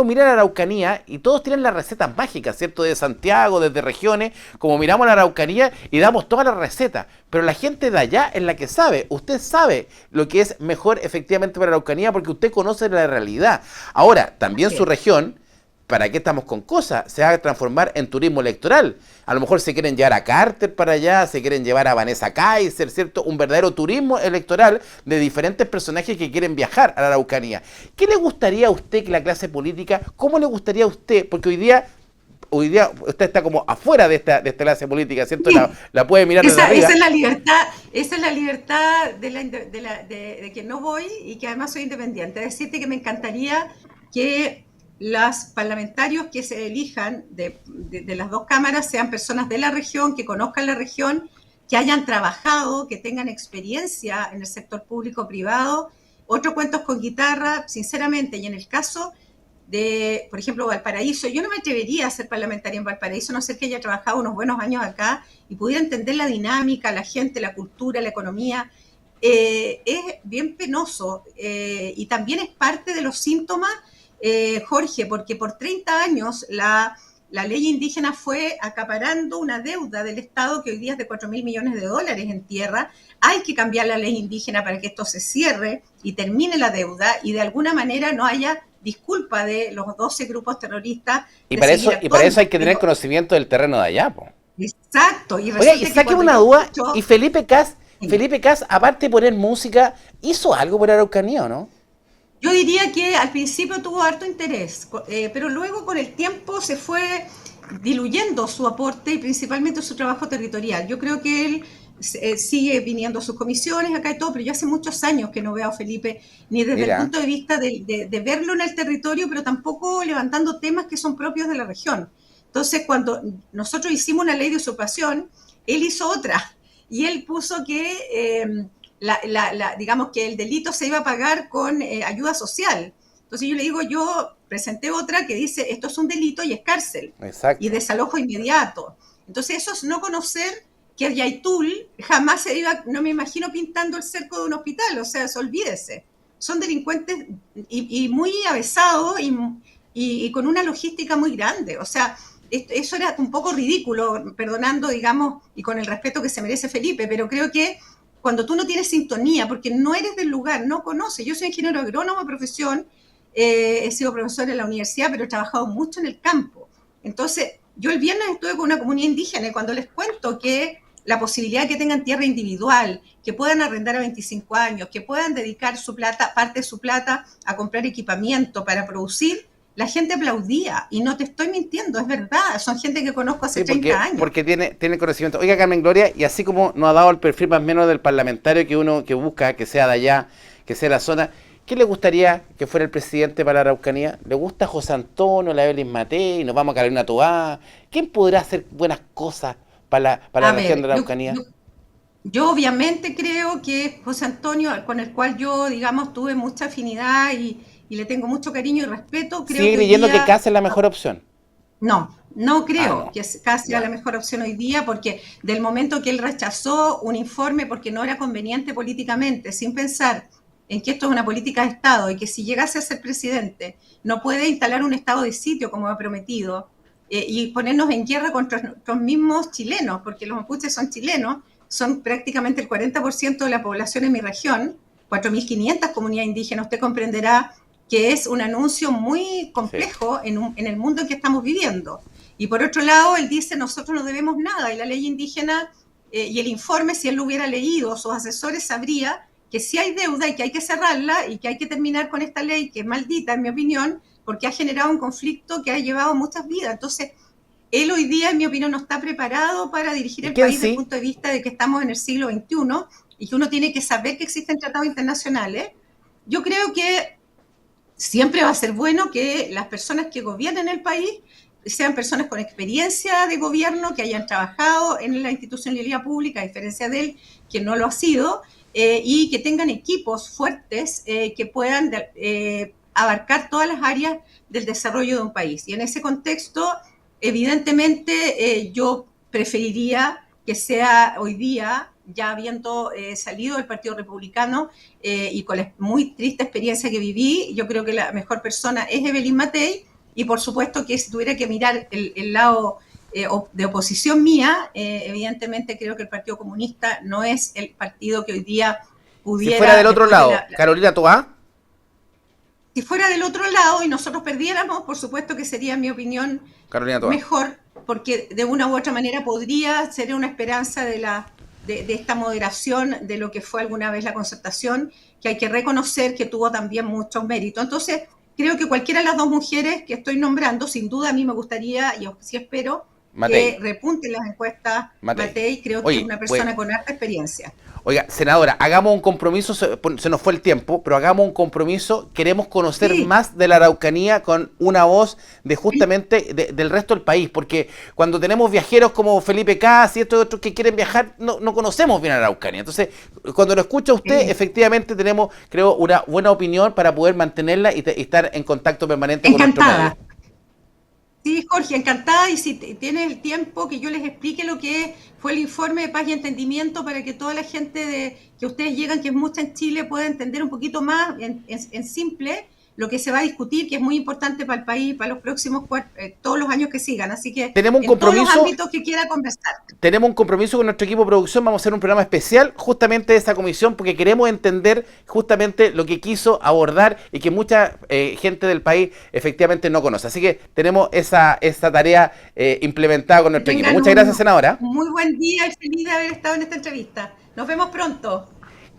mira la Araucanía, y todos tienen las recetas mágicas, ¿cierto? De Santiago, desde regiones, como miramos la Araucanía y damos todas las recetas, pero la gente de allá es la que sabe. Usted sabe lo que es mejor efectivamente para la Araucanía porque usted conoce la realidad. Ahora, también su región, ¿para qué estamos con cosas? Se va a transformar en turismo electoral. A lo mejor se quieren llevar a Carter para allá, se quieren llevar a Vanessa Kaiser, ¿cierto? Un verdadero turismo electoral de diferentes personajes que quieren viajar a la Araucanía. ¿Qué le gustaría a usted que la clase política, cómo le gustaría a usted? Porque hoy día usted está como afuera de esta clase política, ¿cierto? Sí. La puede mirar desde arriba. Esa es la libertad de que no voy y que además soy independiente. Decirte que me encantaría que los parlamentarios que se elijan de las dos cámaras sean personas de la región, que conozcan la región, que hayan trabajado, que tengan experiencia en el sector público-privado. Otro cuentos con guitarra, sinceramente, y en el caso de, por ejemplo, Valparaíso, yo no me atrevería a ser parlamentaria en Valparaíso, a no ser que haya trabajado unos buenos años acá y pudiera entender la dinámica, la gente, la cultura, la economía. Es bien penoso y también es parte de los síntomas Jorge, porque por 30 años la ley indígena fue acaparando una deuda del Estado que hoy día es de 4.000 millones de dólares en tierra. Hay que cambiar la ley indígena para que esto se cierre y termine la deuda y de alguna manera no haya disculpa de los 12 grupos terroristas. Y para eso hay que tener conocimiento del terreno de allá, po. Exacto. Y oye, y sáqueme una duda, escucho, y Felipe Cas, aparte de poner música, ¿hizo algo por Araucanía o no? yo diría que al principio tuvo harto interés, pero luego con el tiempo se fue diluyendo su aporte y principalmente su trabajo territorial. Yo creo que él sigue viniendo a sus comisiones acá y todo, pero yo hace muchos años que no veo a Felipe ni desde el punto de vista de verlo en el territorio, pero tampoco levantando temas que son propios de la región. Entonces, cuando nosotros hicimos una ley de usurpación, él hizo otra y él puso que digamos que el delito se iba a pagar con ayuda social. Entonces yo le digo, yo presenté otra que dice, esto es un delito y es cárcel. Exacto. Y desalojo inmediato. Entonces eso es no conocer que Yaitul jamás se iba, no me imagino pintando el cerco de un hospital, o sea, eso olvídese. Son delincuentes y muy avesados y con una logística muy grande. O sea, eso era un poco ridículo, perdonando, digamos, y con el respeto que se merece Felipe, pero creo que cuando tú no tienes sintonía, porque no eres del lugar, no conoces. Yo soy ingeniero agrónomo de profesión, he sido profesor en la universidad, pero he trabajado mucho en el campo. Entonces, yo el viernes estuve con una comunidad indígena y cuando les cuento que la posibilidad de que tengan tierra individual, que puedan arrendar a 25 años, que puedan dedicar su plata, parte de su plata a comprar equipamiento para producir, la gente aplaudía, y no te estoy mintiendo, es verdad, son gente que conozco hace 30 años. Porque tiene conocimiento. Oiga, Carmen Gloria, y así como nos ha dado el perfil más o menos del parlamentario que uno que busca, que sea de allá, que sea de la zona, ¿qué le gustaría que fuera el presidente para la Araucanía? ¿Le gusta José Antonio, la Evelyn Matei, nos vamos a Carolina Toá? ¿Quién podrá hacer buenas cosas para la región de la Araucanía? Yo obviamente creo que José Antonio, con el cual yo, digamos, tuve mucha afinidad y le tengo mucho cariño y respeto. Creo ¿Sigue creyendo que Cas es la mejor opción? No creo que Cas sea la mejor opción hoy día, porque del momento que él rechazó un informe porque no era conveniente políticamente, sin pensar en que esto es una política de Estado y que si llegase a ser presidente no puede instalar un estado de sitio como ha prometido y ponernos en guerra contra los mismos chilenos, porque los mapuches son chilenos, son prácticamente el 40% de la población en mi región, 4.500 comunidades indígenas, usted comprenderá que es un anuncio muy complejo en el mundo en que estamos viviendo. Y por otro lado, él dice, nosotros no debemos nada, y la ley indígena y el informe, si él lo hubiera leído, sus asesores sabría que sí hay deuda y que hay que cerrarla y que hay que terminar con esta ley, que es maldita, en mi opinión, porque ha generado un conflicto que ha llevado muchas vidas. Entonces, él hoy día, en mi opinión, no está preparado para dirigir el país desde el punto de vista de que estamos en el siglo XXI y que uno tiene que saber que existen tratados internacionales. Yo creo que siempre va a ser bueno que las personas que gobiernen el país sean personas con experiencia de gobierno, que hayan trabajado en la institucionalidad pública, a diferencia de él, que no lo ha sido, y que tengan equipos fuertes que puedan abarcar todas las áreas del desarrollo de un país. Y en ese contexto, evidentemente, yo preferiría que sea hoy día, ya habiendo salido del Partido Republicano y con la muy triste experiencia que viví, yo creo que la mejor persona es Evelyn Matei, y por supuesto que si tuviera que mirar el lado de oposición mía, evidentemente creo que el Partido Comunista no es el partido que hoy día pudiera... Si fuera del otro lado, Carolina Toá. Si fuera del otro lado y nosotros perdiéramos, por supuesto que sería, en mi opinión, mejor, porque de una u otra manera podría ser una esperanza de esta moderación de lo que fue alguna vez la concertación, que hay que reconocer que tuvo también mucho mérito. Entonces, creo que cualquiera de las dos mujeres que estoy nombrando, sin duda a mí me gustaría, y sí espero, Matei, que repunten las encuestas. Matei creo que es una persona con harta experiencia. Oiga, senadora, hagamos un compromiso, se nos fue el tiempo, pero hagamos un compromiso, queremos conocer más de la Araucanía con una voz de justamente del resto del país, porque cuando tenemos viajeros como Felipe Cas y estos otros que quieren viajar, no conocemos bien a la Araucanía. Entonces, cuando lo escucha usted, efectivamente tenemos, creo, una buena opinión para poder mantenerla y estar en contacto permanente con nuestro medio. Sí, Jorge, encantada, y si tienes el tiempo que yo les explique lo que fue el informe de paz y entendimiento para que toda la gente que ustedes llegan, que es mucha en Chile, pueda entender un poquito más en simple lo que se va a discutir, que es muy importante para el país, para los próximos todos los años que sigan. Así que tenemos un en todos los compromiso, ámbitos que quiera conversar. tenemos un compromiso con nuestro equipo de producción, vamos a hacer un programa especial justamente de esta comisión porque queremos entender justamente lo que quiso abordar y que mucha gente del país efectivamente no conoce. Así que tenemos esa tarea implementada con nuestro equipo. Muchas gracias, senadora. Muy buen día y feliz de haber estado en esta entrevista. Nos vemos pronto.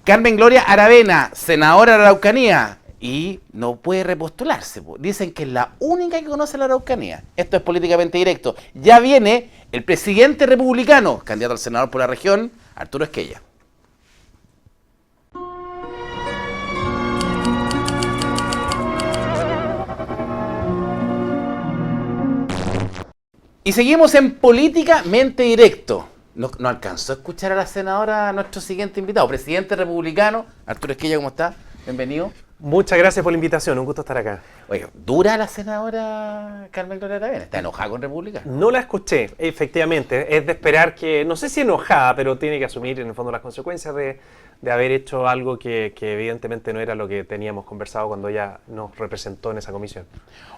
Carmen Gloria Aravena, senadora de la Araucanía, y no puede repostularse. Dicen que es la única que conoce la Araucanía. Esto es políticamente directo. Ya viene el presidente republicano, candidato al senador por la región, Arturo Esquella. Y seguimos en políticamente directo. No alcanzó a escuchar a la senadora, a nuestro siguiente invitado, presidente republicano, Arturo Esquella, ¿cómo está? Bienvenido. Muchas gracias por la invitación, un gusto estar acá. Oye, ¿dura la senadora Carmen Gloria Aravena? ¿Está enojada con República? No la escuché, efectivamente. Es de esperar que, no sé si enojada, pero tiene que asumir en el fondo las consecuencias de haber hecho algo que evidentemente no era lo que teníamos conversado cuando ella nos representó en esa comisión.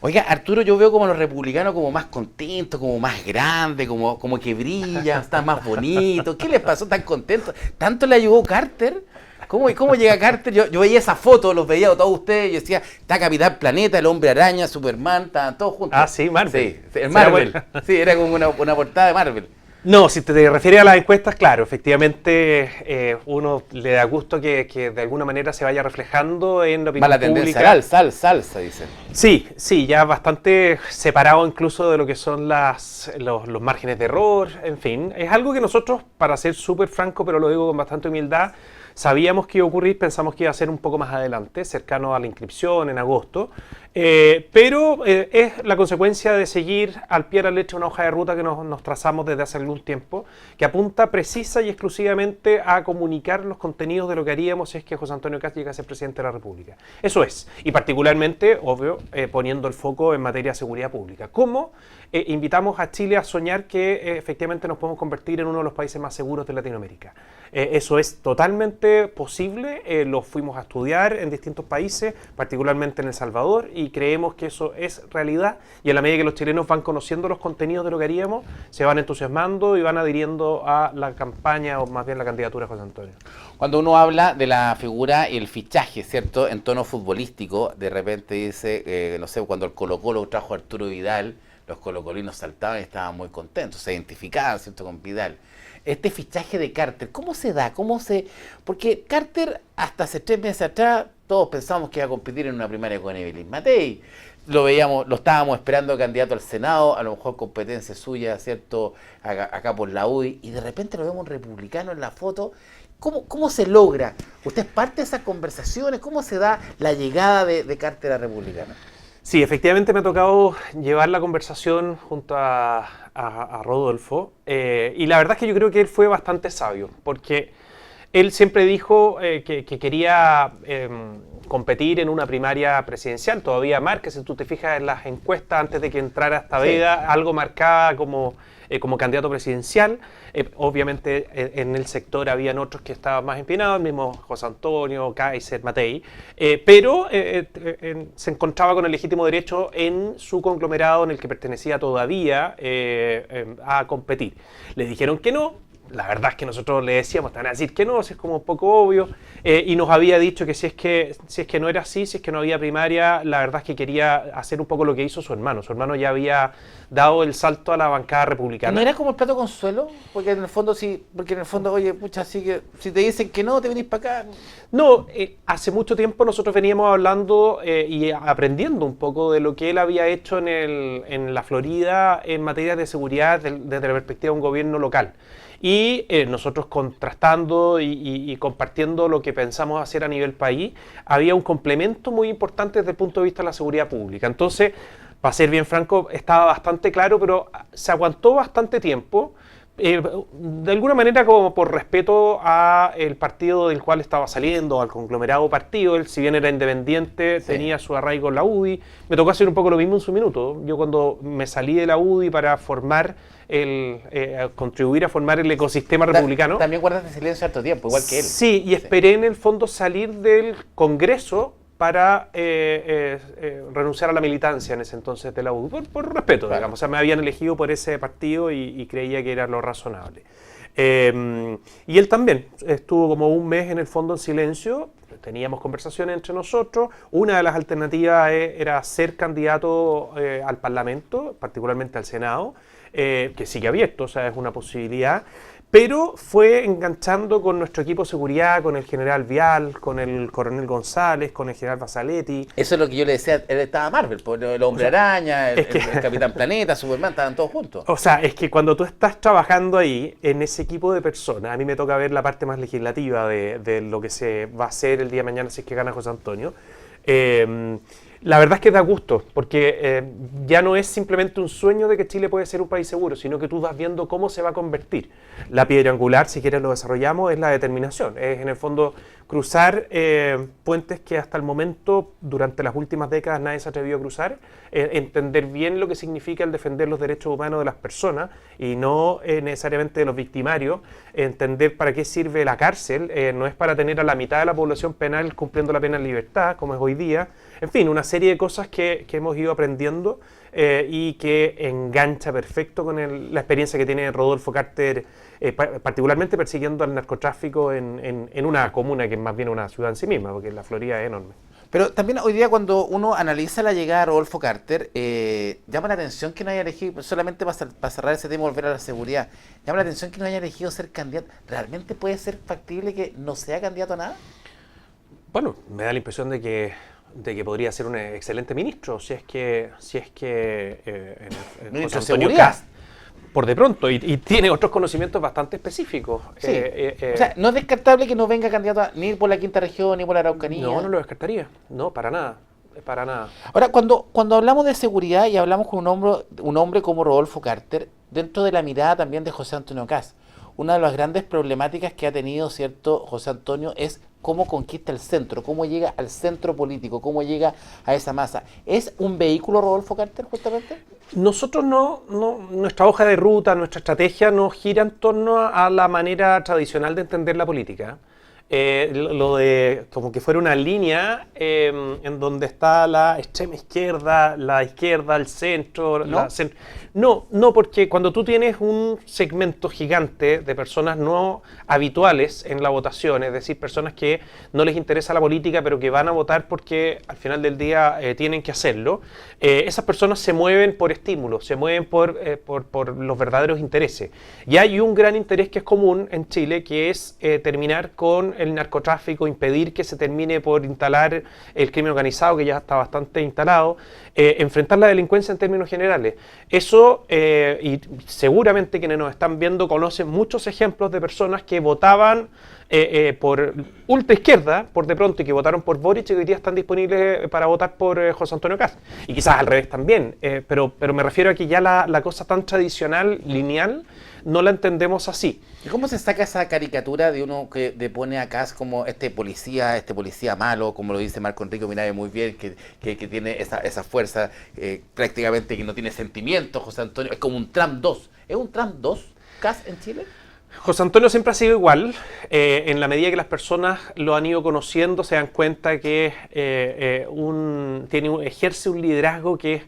Oiga, Arturo, yo veo como a los republicanos como más contentos, como más grandes, como que brillan, están más bonitos. ¿Qué les pasó tan contentos? ¿Tanto le ayudó Carter? ¿Cómo llega Carter? Yo veía esa foto, los veía todos ustedes, yo decía, está Capitán Planeta, el Hombre Araña, Superman, estaban todos juntos. Ah, sí, Marvel. Sí, Marvel. Sí, era como una portada de Marvel. No, si te refieres a las encuestas, claro, efectivamente uno le da gusto que de alguna manera se vaya reflejando en la opinión la pública. tendencia al salsa, dicen. Sí, ya bastante separado incluso de lo que son los márgenes de error, en fin. Es algo que nosotros, para ser súper franco, pero lo digo con bastante humildad, sabíamos que iba a ocurrir, pensamos que iba a ser un poco más adelante, cercano a la inscripción en agosto, pero es la consecuencia de seguir al pie de la letra una hoja de ruta que nos trazamos desde hace algún tiempo, que apunta precisa y exclusivamente a comunicar los contenidos de lo que haríamos si es que José Antonio Kast llega a ser presidente de la República. Eso es, y particularmente, obvio, poniendo el foco en materia de seguridad pública. ¿Cómo? Invitamos a Chile a soñar que efectivamente nos podemos convertir en uno de los países más seguros de Latinoamérica. Eso es totalmente posible, lo fuimos a estudiar en distintos países, particularmente en El Salvador, y creemos que eso es realidad, y a la medida que los chilenos van conociendo los contenidos de lo que haríamos, se van entusiasmando y van adhiriendo a la campaña, o más bien la candidatura de José Antonio. Cuando uno habla de la figura y el fichaje, ¿cierto?, en tono futbolístico, de repente dice, no sé, cuando el Colo-Colo trajo a Arturo Vidal, los colocolinos saltaban y estaban muy contentos, se identificaban, ¿cierto?, con Vidal. Este fichaje de Carter, ¿cómo se da? Porque Carter, hasta hace 3 meses atrás, todos pensábamos que iba a competir en una primaria con Evelyn Matei. Lo estábamos esperando candidato al Senado, a lo mejor competencia suya, ¿cierto?, acá por la UDI, y de repente lo vemos republicano en la foto. ¿Cómo se logra? ¿Usted es parte de esas conversaciones? ¿Cómo se da la llegada de Carter a republicano? Sí, efectivamente me ha tocado llevar la conversación junto a Rodolfo, y la verdad es que yo creo que él fue bastante sabio, porque él siempre dijo que quería competir en una primaria presidencial. Todavía marca, si tú te fijas en las encuestas antes de que entrara esta veda, algo marcaba como candidato presidencial. Obviamente en el sector habían otros que estaban más empinados, el mismo José Antonio, Kaiser, Matei, pero se encontraba con el legítimo derecho en su conglomerado en el que pertenecía todavía a competir. Le dijeron que no. La verdad es que nosotros le decíamos, te van a decir que no, si es como un poco obvio, y nos había dicho que si es que no era así, si es que no había primaria, la verdad es que quería hacer un poco lo que hizo su hermano. Su hermano ya había dado el salto a la bancada republicana. ¿No era como el plato consuelo? Porque en el fondo, oye, pucha, así que si te dicen que no, te venís para acá. No, hace mucho tiempo nosotros veníamos hablando y aprendiendo un poco de lo que él había hecho en la Florida en materia de seguridad desde la perspectiva de un gobierno local. Y nosotros contrastando y compartiendo lo que pensamos hacer a nivel país, había un complemento muy importante desde el punto de vista de la seguridad pública. Entonces, para ser bien franco, estaba bastante claro, pero se aguantó bastante tiempo, de alguna manera como por respeto al partido del cual estaba saliendo, al conglomerado partido. Él, si bien era independiente, tenía su arraigo en la UDI. Me tocó hacer un poco lo mismo en su minuto. Yo cuando me salí de la UDI para contribuir a formar el ecosistema republicano. También guardaste silencio harto tiempo, igual que él. Sí, y esperé en el fondo salir del Congreso para renunciar a la militancia en ese entonces de la U, por respeto, Claro. digamos. O sea, me habían elegido por ese partido y creía que era lo razonable. Y él también estuvo como un mes en el fondo en silencio. Teníamos conversaciones entre nosotros. Una de las alternativas era ser candidato al Parlamento, particularmente al Senado, que sigue abierto, o sea, es una posibilidad. Pero fue enganchando con nuestro equipo de seguridad, con el general Vial, con el coronel González, con el general Basaletti. Eso es lo que yo le decía, él estaba Marvel, pues, el Hombre Araña, el Capitán Planeta, Superman, estaban todos juntos. O sea, es que cuando tú estás trabajando ahí, en ese equipo de personas, a mí me toca ver la parte más legislativa de lo que se va a hacer el día de mañana si es que gana José Antonio. La verdad es que da gusto, porque ya no es simplemente un sueño de que Chile puede ser un país seguro, sino que tú vas viendo cómo se va a convertir. La piedra angular, si quieres lo desarrollamos, es la determinación. Es en el fondo cruzar puentes que hasta el momento, durante las últimas décadas, nadie se atrevió a cruzar, entender bien lo que significa el defender los derechos humanos de las personas y no necesariamente de los victimarios, entender para qué sirve la cárcel, no es para tener a la mitad de la población penal cumpliendo la pena en libertad, como es hoy día. En fin, una serie de cosas que hemos ido aprendiendo y que engancha perfecto con la experiencia que tiene Rodolfo Carter, particularmente persiguiendo al narcotráfico en una comuna que es más bien una ciudad en sí misma, porque la Florida es enorme. Pero también hoy día cuando uno analiza la llegada de Rodolfo Carter, llama la atención que no haya elegido, solamente para cerrar ese tema y volver a la seguridad, llama la atención que no haya elegido ser candidato. ¿Realmente puede ser factible que no sea candidato a nada? Bueno, me da la impresión de que podría ser un excelente ministro, si es que Ministro José de Antonio Seguridad. Kast, por de pronto, y tiene otros conocimientos bastante específicos. Sí. O sea, no es descartable que no venga candidato ni por la Quinta Región ni por la Araucanía. no lo descartaría, no, para nada, para nada. Ahora, cuando hablamos de seguridad y hablamos con un hombre como Rodolfo Carter, dentro de la mirada también de José Antonio Kast, una de las grandes problemáticas que ha tenido, ¿cierto?, José Antonio, es cómo conquista el centro, cómo llega al centro político, cómo llega a esa masa. ¿Es un vehículo Rodolfo Carter, justamente? Nosotros nuestra hoja de ruta, nuestra estrategia no gira en torno a la manera tradicional de entender la política. Lo de como que fuera una línea en donde está la extrema izquierda, la izquierda, el centro. ¿No? No, porque cuando tú tienes un segmento gigante de personas no habituales en la votación, es decir, personas que no les interesa la política pero que van a votar porque al final del día tienen que hacerlo, esas personas se mueven por estímulos, se mueven por los verdaderos intereses. Y hay un gran interés que es común en Chile, que es terminar con el narcotráfico, impedir que se termine por instalar el crimen organizado, que ya está bastante instalado, enfrentar la delincuencia en términos generales. Eso, y seguramente quienes nos están viendo conocen muchos ejemplos de personas que votaban por ultraizquierda, por de pronto, y que votaron por Boric y que hoy día están disponibles para votar por José Antonio Kast. Y quizás al revés también, pero me refiero a que ya la cosa tan tradicional, lineal, no la entendemos así. ¿Y cómo se saca esa caricatura de uno que pone a Kast como este policía malo, como lo dice Marco Enrique Minave muy bien, que tiene esa fuerza prácticamente que no tiene sentimientos, José Antonio? Es como un Trump 2. ¿Es un Trump 2 Kast en Chile? José Antonio siempre ha sido igual, en la medida que las personas lo han ido conociendo, se dan cuenta que ejerce un liderazgo que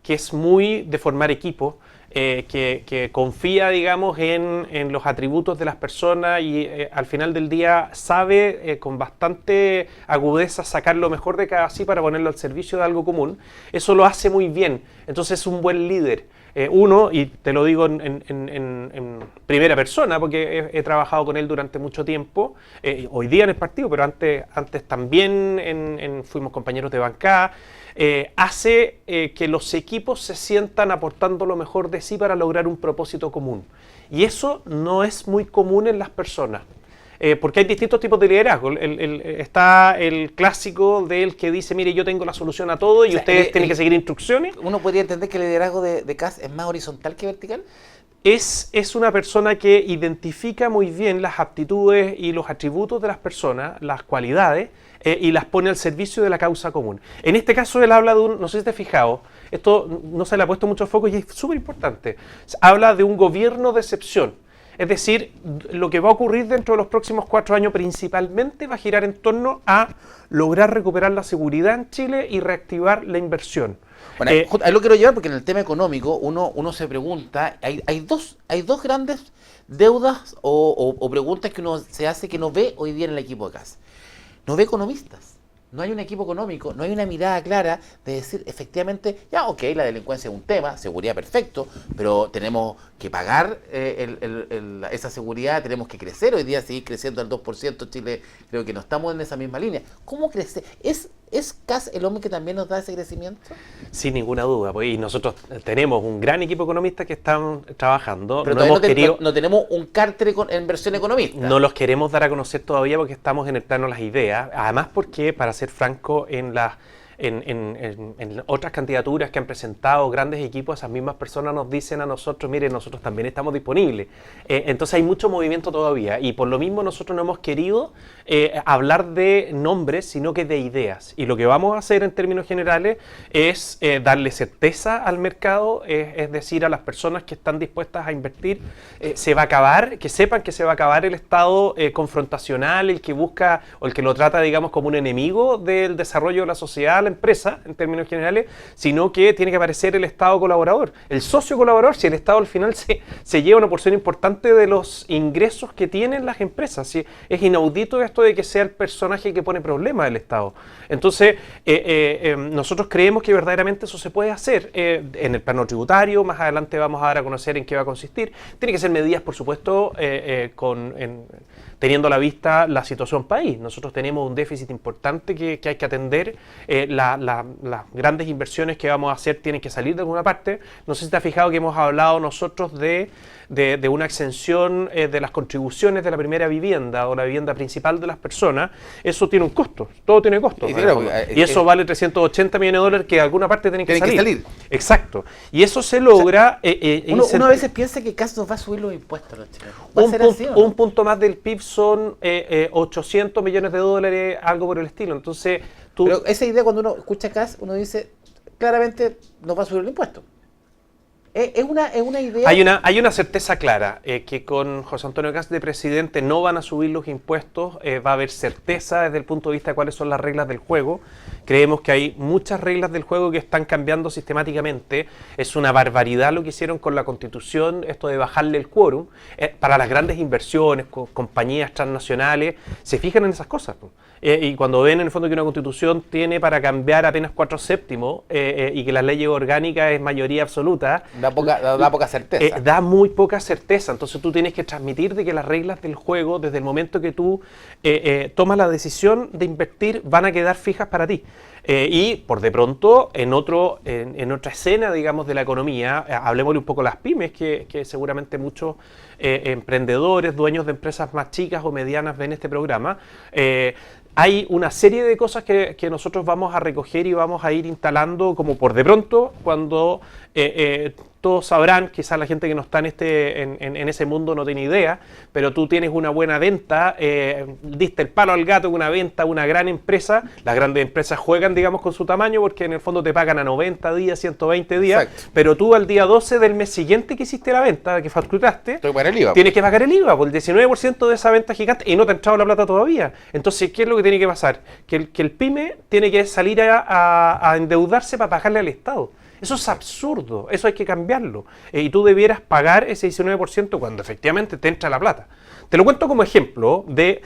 es muy de formar equipo, que confía, digamos, en los atributos de las personas y al final del día sabe con bastante agudeza sacar lo mejor de cada sí para ponerlo al servicio de algo común. Eso lo hace muy bien, entonces es un buen líder. Y te lo digo en primera persona, porque he trabajado con él durante mucho tiempo, hoy día en el partido, pero antes también fuimos compañeros de bancada, hace que los equipos se sientan aportando lo mejor de sí para lograr un propósito común. Y eso no es muy común en las personas. Porque hay distintos tipos de liderazgo. Está el clásico del que dice, mire, yo tengo la solución a todo y ustedes tienen que seguir instrucciones. ¿Uno podría entender que el liderazgo de Kast es más horizontal que vertical? Es una persona que identifica muy bien las aptitudes y los atributos de las personas, las cualidades, y las pone al servicio de la causa común. En este caso él habla de no sé si te has fijado, esto no se le ha puesto mucho foco y es súper importante, habla de un gobierno de excepción. Es decir, lo que va a ocurrir dentro de los próximos 4 años principalmente va a girar en torno a lograr recuperar la seguridad en Chile y reactivar la inversión. Bueno, ahí lo quiero llevar porque en el tema económico uno se pregunta, hay dos grandes deudas o preguntas que uno se hace que no ve hoy día en el equipo de CAS. No ve economistas. No hay un equipo económico, no hay una mirada clara de decir efectivamente, ya ok, la delincuencia es un tema, seguridad perfecto, pero tenemos que pagar esa seguridad, tenemos que crecer, hoy día seguir creciendo al 2%, Chile creo que no estamos en esa misma línea. ¿Cómo crecer? ¿Es CAS el hombre que también nos da ese crecimiento? Sin ninguna duda, pues, y nosotros tenemos un gran equipo economista que están trabajando. Pero no tenemos un cárter en versión economista. No los queremos dar a conocer todavía porque estamos en el plano de las ideas. Además porque, para ser franco, en otras candidaturas que han presentado grandes equipos, esas mismas personas nos dicen a nosotros, miren, nosotros también estamos disponibles. Entonces hay mucho movimiento todavía y por lo mismo nosotros no hemos querido hablar de nombres, sino que de ideas. Y lo que vamos a hacer en términos generales es darle certeza al mercado, es decir, a las personas que están dispuestas a invertir, se va a acabar, que sepan que se va a acabar el estado confrontacional, el que busca o el que lo trata, digamos, como un enemigo del desarrollo de la sociedad, la empresa, en términos generales, sino que tiene que aparecer el Estado colaborador, el socio colaborador, si el Estado al final se lleva una porción importante de los ingresos que tienen las empresas. ¿Sí? Es inaudito esto de que sea el personaje que pone problemas del Estado. Entonces, nosotros creemos que verdaderamente eso se puede hacer en el plano tributario. Más adelante vamos a dar a conocer en qué va a consistir. Tiene que ser medidas, por supuesto, teniendo a la vista la situación país. Nosotros tenemos un déficit importante que hay que atender. Las grandes inversiones que vamos a hacer tienen que salir de alguna parte. No sé si te has fijado que hemos hablado nosotros de una exención de las contribuciones de la primera vivienda o la vivienda principal de las personas. Eso tiene un costo, todo tiene costo. Y eso vale 380 millones de dólares que de alguna parte tienen que salir. Exacto. Y eso se logra... uno a veces piensa que CAS nos va a subir los impuestos a los chilenos. Un punto más del PIB son 800 millones de dólares, algo por el estilo. Entonces, pero esa idea, cuando uno escucha CAS, uno dice, claramente nos va a subir el impuesto. Es una idea... Hay una certeza clara, que con José Antonio Kast de presidente no van a subir los impuestos, va a haber certeza desde el punto de vista de cuáles son las reglas del juego. Creemos que hay muchas reglas del juego que están cambiando sistemáticamente. Es una barbaridad lo que hicieron con la Constitución, esto de bajarle el quórum. Para las grandes inversiones, compañías transnacionales, se fijan en esas cosas. Y cuando ven en el fondo que una Constitución tiene para cambiar apenas 4/7 y que las leyes orgánicas es mayoría absoluta, da poca certeza. Da muy poca certeza. Entonces tú tienes que transmitir de que las reglas del juego, desde el momento que tú tomas la decisión de invertir, van a quedar fijas para ti. Y por de pronto, en otra escena, digamos, de la economía, hablemosle un poco de las pymes, que seguramente muchos emprendedores, dueños de empresas más chicas o medianas ven este programa. Hay una serie de cosas que nosotros vamos a recoger y vamos a ir instalando como por de pronto, cuando todos sabrán, quizás la gente que no está en ese mundo no tiene idea, pero tú tienes una buena venta, diste el palo al gato en una venta, una gran empresa. Las grandes empresas juegan, digamos, con su tamaño porque en el fondo te pagan a 90 días, 120 días, exacto. Pero tú al día 12 del mes siguiente que hiciste la venta, que facturaste, tienes que pagar el IVA por el 19% de esa venta gigante y no te ha entrado la plata todavía. Entonces, ¿qué es lo que tiene que pasar? Que el pyme tiene que salir a endeudarse para pagarle al Estado. Eso es absurdo, eso hay que cambiarlo. Y tú debieras pagar ese 19% cuando efectivamente te entra la plata. Te lo cuento como ejemplo de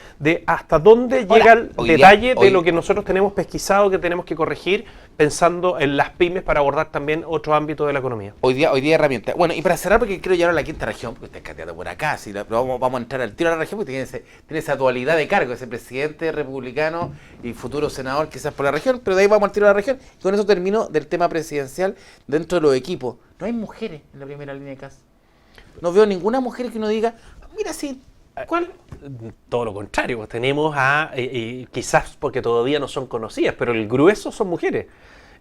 hasta dónde llega el detalle de lo que nosotros tenemos pesquisado, que tenemos que corregir, pensando en las pymes para abordar también otros ámbitos de la economía. Hoy día herramientas. Bueno, y para cerrar, porque quiero llevar a la quinta región, porque usted es candidato por acá, vamos a entrar al tiro a la región, porque tiene esa dualidad de cargo, ese presidente republicano y futuro senador quizás por la región, pero de ahí vamos al tiro a la región. Y con eso termino del tema presidencial dentro de los equipos. No hay mujeres en la primera línea de CAS. No veo ninguna mujer que uno diga, mira, sí. ¿Cuál? Todo lo contrario, pues tenemos quizás porque todavía no son conocidas, pero el grueso son mujeres.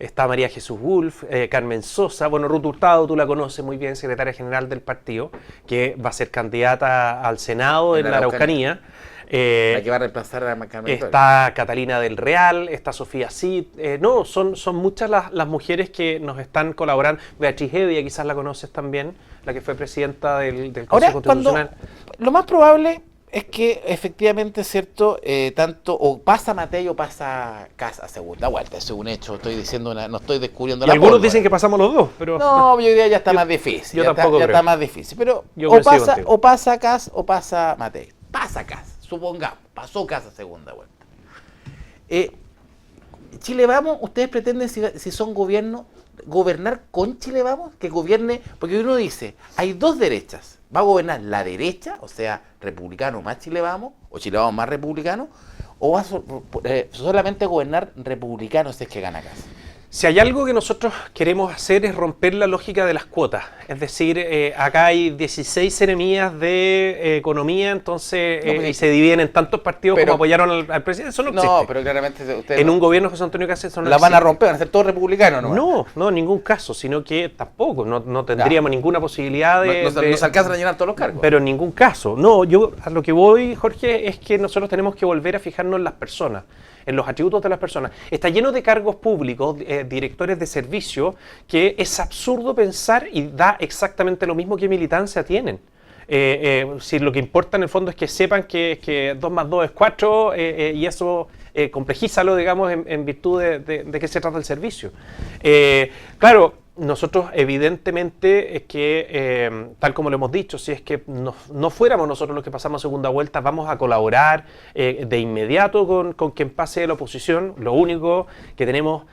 Está María Jesús Wolf, Carmen Sosa, bueno, Ruth Hurtado, tú la conoces muy bien, secretaria general del partido, que va a ser candidata al Senado en la Araucanía. La que va a reemplazar a Carmen Victoria. Está Catalina del Real, está Sofía Cid. No, son muchas las mujeres que nos están colaborando. Beatriz Evia, quizás la conoces también, la que fue presidenta del Consejo Ahora, Constitucional. lo más probable es que efectivamente, ¿cierto? Tanto o pasa Matei o pasa Kast a segunda vuelta. Eso es un hecho. Estoy diciendo no estoy descubriendo Y la algunos pólvora. dicen que pasamos los dos, pero... No, yo diría ya está Yo- más difícil. yo ya tampoco ya creo. está más difícil. Pero Yo coincido contigo. o pasa Kast o pasa Matei. Pasa Kast, supongamos. Pasó Kast a segunda vuelta. Chile Vamos, ¿ustedes pretenden, si son gobierno, gobernar con Chile Vamos? Que gobierne, porque uno dice, hay dos derechas. ¿Va a gobernar la derecha, o sea, republicano más Chile Vamos, o Chile Vamos más republicano, o va a solamente gobernar republicano si es que gana Kast? Si hay algo que nosotros queremos hacer es romper la lógica de las cuotas. Es decir, acá hay 16 seremías de economía, entonces, No, pero- y se dividen en tantos partidos pero- como apoyaron al presidente. Eso no existe. No, pero claramente ustedes En un gobierno de José Antonio Cast eso no la van a existe. romper, van a ser todos republicanos, ¿no? No, en ningún caso, sino que tampoco, no tendríamos ninguna posibilidad No se alcanzan a llenar todos los cargos. Pero en ningún caso. No, yo a lo que voy, Jorge, es que nosotros tenemos que volver a fijarnos en las personas, en los atributos de las personas. Está lleno de cargos públicos, directores de servicio, que es absurdo pensar y da exactamente lo mismo que militancia tienen. Si lo que importa en el fondo es que sepan que 2 más 2 es 4 y eso complejízalo, digamos, en virtud de qué se trata el servicio. Claro, nosotros evidentemente es que, tal como lo hemos dicho, si es que no fuéramos nosotros los que pasamos a segunda vuelta, vamos a colaborar de inmediato con quien pase de la oposición. Lo único que tenemos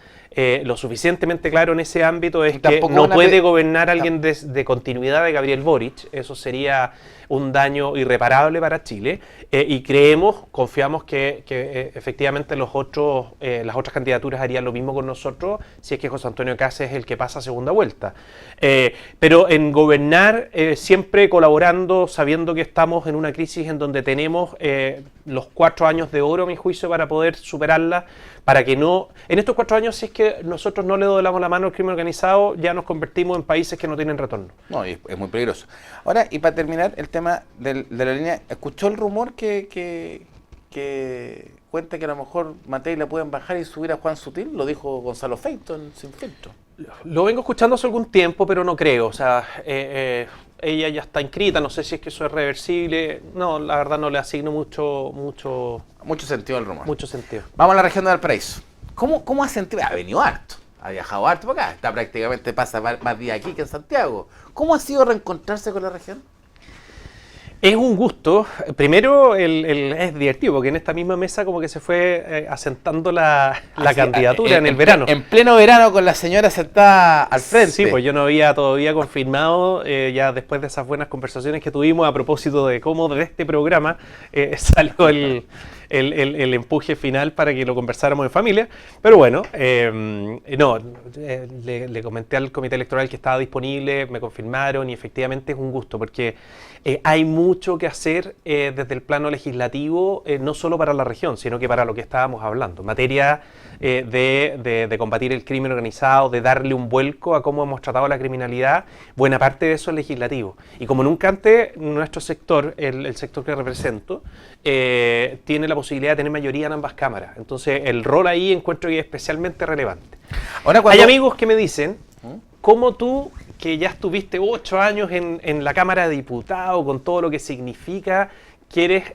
lo suficientemente claro en ese ámbito es que Tampoco no una puede gobernar alguien de continuidad de Gabriel Boric. Eso sería un daño irreparable para Chile y confiamos que efectivamente las otras candidaturas harían lo mismo con nosotros si es que José Antonio Kast es el que pasa a segunda vuelta. Pero en gobernar siempre colaborando, sabiendo que estamos en una crisis en donde tenemos los 4 años de oro, a mi juicio, para poder superarla, para que no... En estos 4 años, si es que nosotros no le doblamos la mano al crimen organizado, ya nos convertimos en países que no tienen retorno. No, y es muy peligroso. Ahora, y para terminar, el tema de la línea, ¿escuchó el rumor que cuenta que a lo mejor Matei la pueden bajar y subir a Juan Sutil? Lo dijo Gonzalo Feito en Sin Filtro. Lo vengo escuchando hace algún tiempo, pero no creo. O sea, ella ya está inscrita, no sé si es que eso es reversible. No, la verdad no le asigno mucho Mucho sentido el rumor. sentido. Vamos a la región de Valparaíso. ¿Cómo ha sentido? Ha venido harto. Ha viajado harto para acá. Está prácticamente pasa más días aquí que en Santiago. ¿Cómo ha sido reencontrarse con la región? Es un gusto. Primero, es divertido, porque en esta misma mesa como que se fue asentando la candidatura en el verano. En pleno verano con la señora sentada al frente. Sí, pues yo no había todavía confirmado, ya después de esas buenas conversaciones que tuvimos a propósito de cómo de este programa salió el empuje final para que lo conversáramos en familia. Pero bueno, le comenté al comité electoral que estaba disponible, me confirmaron y efectivamente es un gusto porque hay mucho que hacer desde el plano legislativo, no solo para la región, sino que para lo que estábamos hablando. En materia de combatir el crimen organizado, de darle un vuelco a cómo hemos tratado la criminalidad, buena parte de eso es legislativo. Y como nunca antes, nuestro sector, el sector que represento, tiene la posibilidad de tener mayoría en ambas cámaras. Entonces, el rol ahí encuentro que es especialmente relevante. Ahora, Hay amigos que me dicen, ¿cómo tú, que ya estuviste 8 años en la Cámara de Diputados, con todo lo que significa, quieres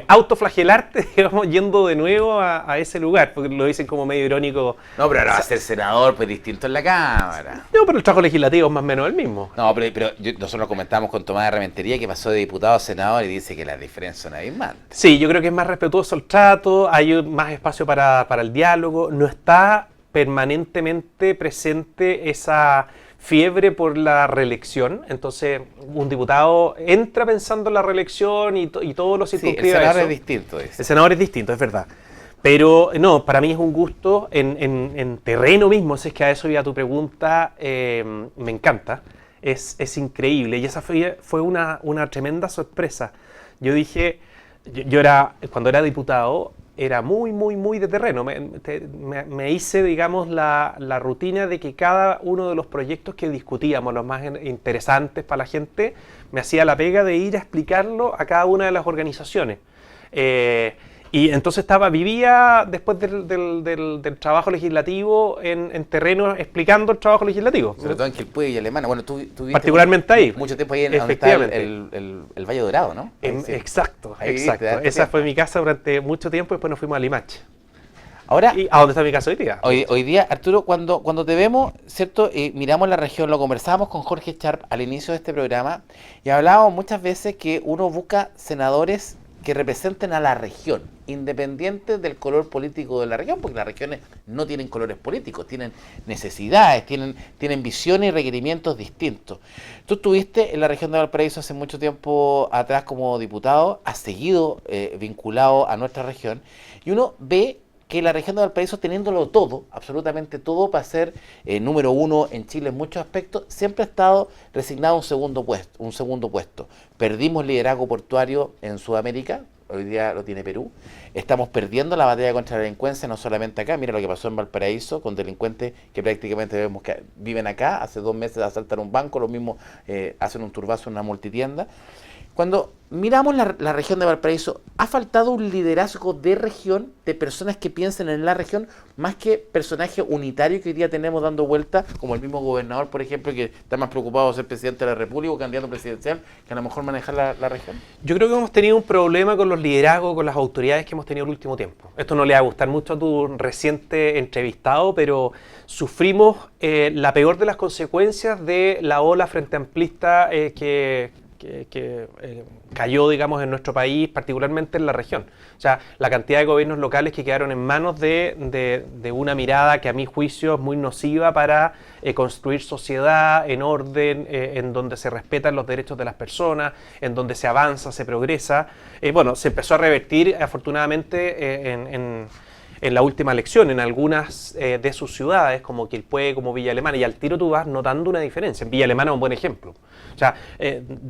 autoflagelarte, digamos, yendo de nuevo a ese lugar? Porque lo dicen como medio irónico. No, pero ahora va a ser senador, pues distinto en la Cámara. No, pero el trabajo legislativo es más o menos el mismo. No, pero nosotros comentamos con Tomás de Rementería que pasó de diputado a senador y dice que las diferencias son abismantes. Sí, yo creo que es más respetuoso el trato, hay más espacio para el diálogo, no está permanentemente presente esa fiebre por la reelección. Entonces, un diputado entra pensando en la reelección y todo lo Sí, el circunscribe a senador eso. es distinto. Dice. El senador es distinto, es verdad. Pero no, para mí es un gusto en terreno mismo, si es que a eso iba tu pregunta, me encanta, es increíble y esa fue una tremenda sorpresa. Yo dije, cuando era diputado, era muy de terreno. Me hice, digamos, la rutina de que cada uno de los proyectos que discutíamos, los más interesantes para la gente, me hacía la pega de ir a explicarlo a cada una de las organizaciones. Y entonces vivía después del trabajo legislativo en terreno explicando el trabajo legislativo. Sobre todo en Quilpué y Alemana. Bueno, tú viviste particularmente ahí. Mucho tiempo ahí en donde está el Valle Dorado, ¿no? Sí. Exacto, Ahí exacto. Esa fue mi casa durante mucho tiempo y después nos fuimos a Limache. Ahora, ¿Y a dónde está mi casa hoy día? Hoy día, Arturo, cuando te vemos, ¿cierto? Miramos la región, lo conversábamos con Jorge Sharp al inicio de este programa y hablábamos muchas veces que uno busca senadores que representen a la región, independiente del color político de la región, porque las regiones no tienen colores políticos, tienen necesidades, tienen visiones y requerimientos distintos. Tú estuviste en la región de Valparaíso hace mucho tiempo atrás como diputado, has seguido vinculado a nuestra región, y uno ve que la región de Valparaíso, teniéndolo todo, absolutamente todo, para ser número uno en Chile en muchos aspectos, siempre ha estado resignado a un segundo puesto. Perdimos liderazgo portuario en Sudamérica, hoy día lo tiene Perú. Estamos perdiendo la batalla contra la delincuencia, no solamente acá. Mira lo que pasó en Valparaíso, con delincuentes que prácticamente vemos que viven acá. Hace 2 meses asaltan un banco, lo mismo hacen un turbazo en una multitienda. Cuando miramos la región de Valparaíso, ha faltado un liderazgo de región, de personas que piensen en la región, más que personajes unitarios que hoy día tenemos dando vueltas, como el mismo gobernador, por ejemplo, que está más preocupado de ser presidente de la República o candidato presidencial, que a lo mejor manejar la región. Yo creo que hemos tenido un problema con los liderazgos, con las autoridades que hemos tenido el último tiempo. Esto no le va a gustar mucho a tu reciente entrevistado, pero sufrimos la peor de las consecuencias de la ola frente amplista que cayó, digamos, en nuestro país, particularmente en la región. O sea, la cantidad de gobiernos locales que quedaron en manos de una mirada que a mi juicio es muy nociva para construir sociedad en orden, en donde se respetan los derechos de las personas, en donde se avanza, se progresa. Bueno, se empezó a revertir, afortunadamente, en la última elección, en algunas de sus ciudades, como Quilpué, como Villa Alemana, y al tiro tú vas notando una diferencia. En Villa Alemana es un buen ejemplo. O sea,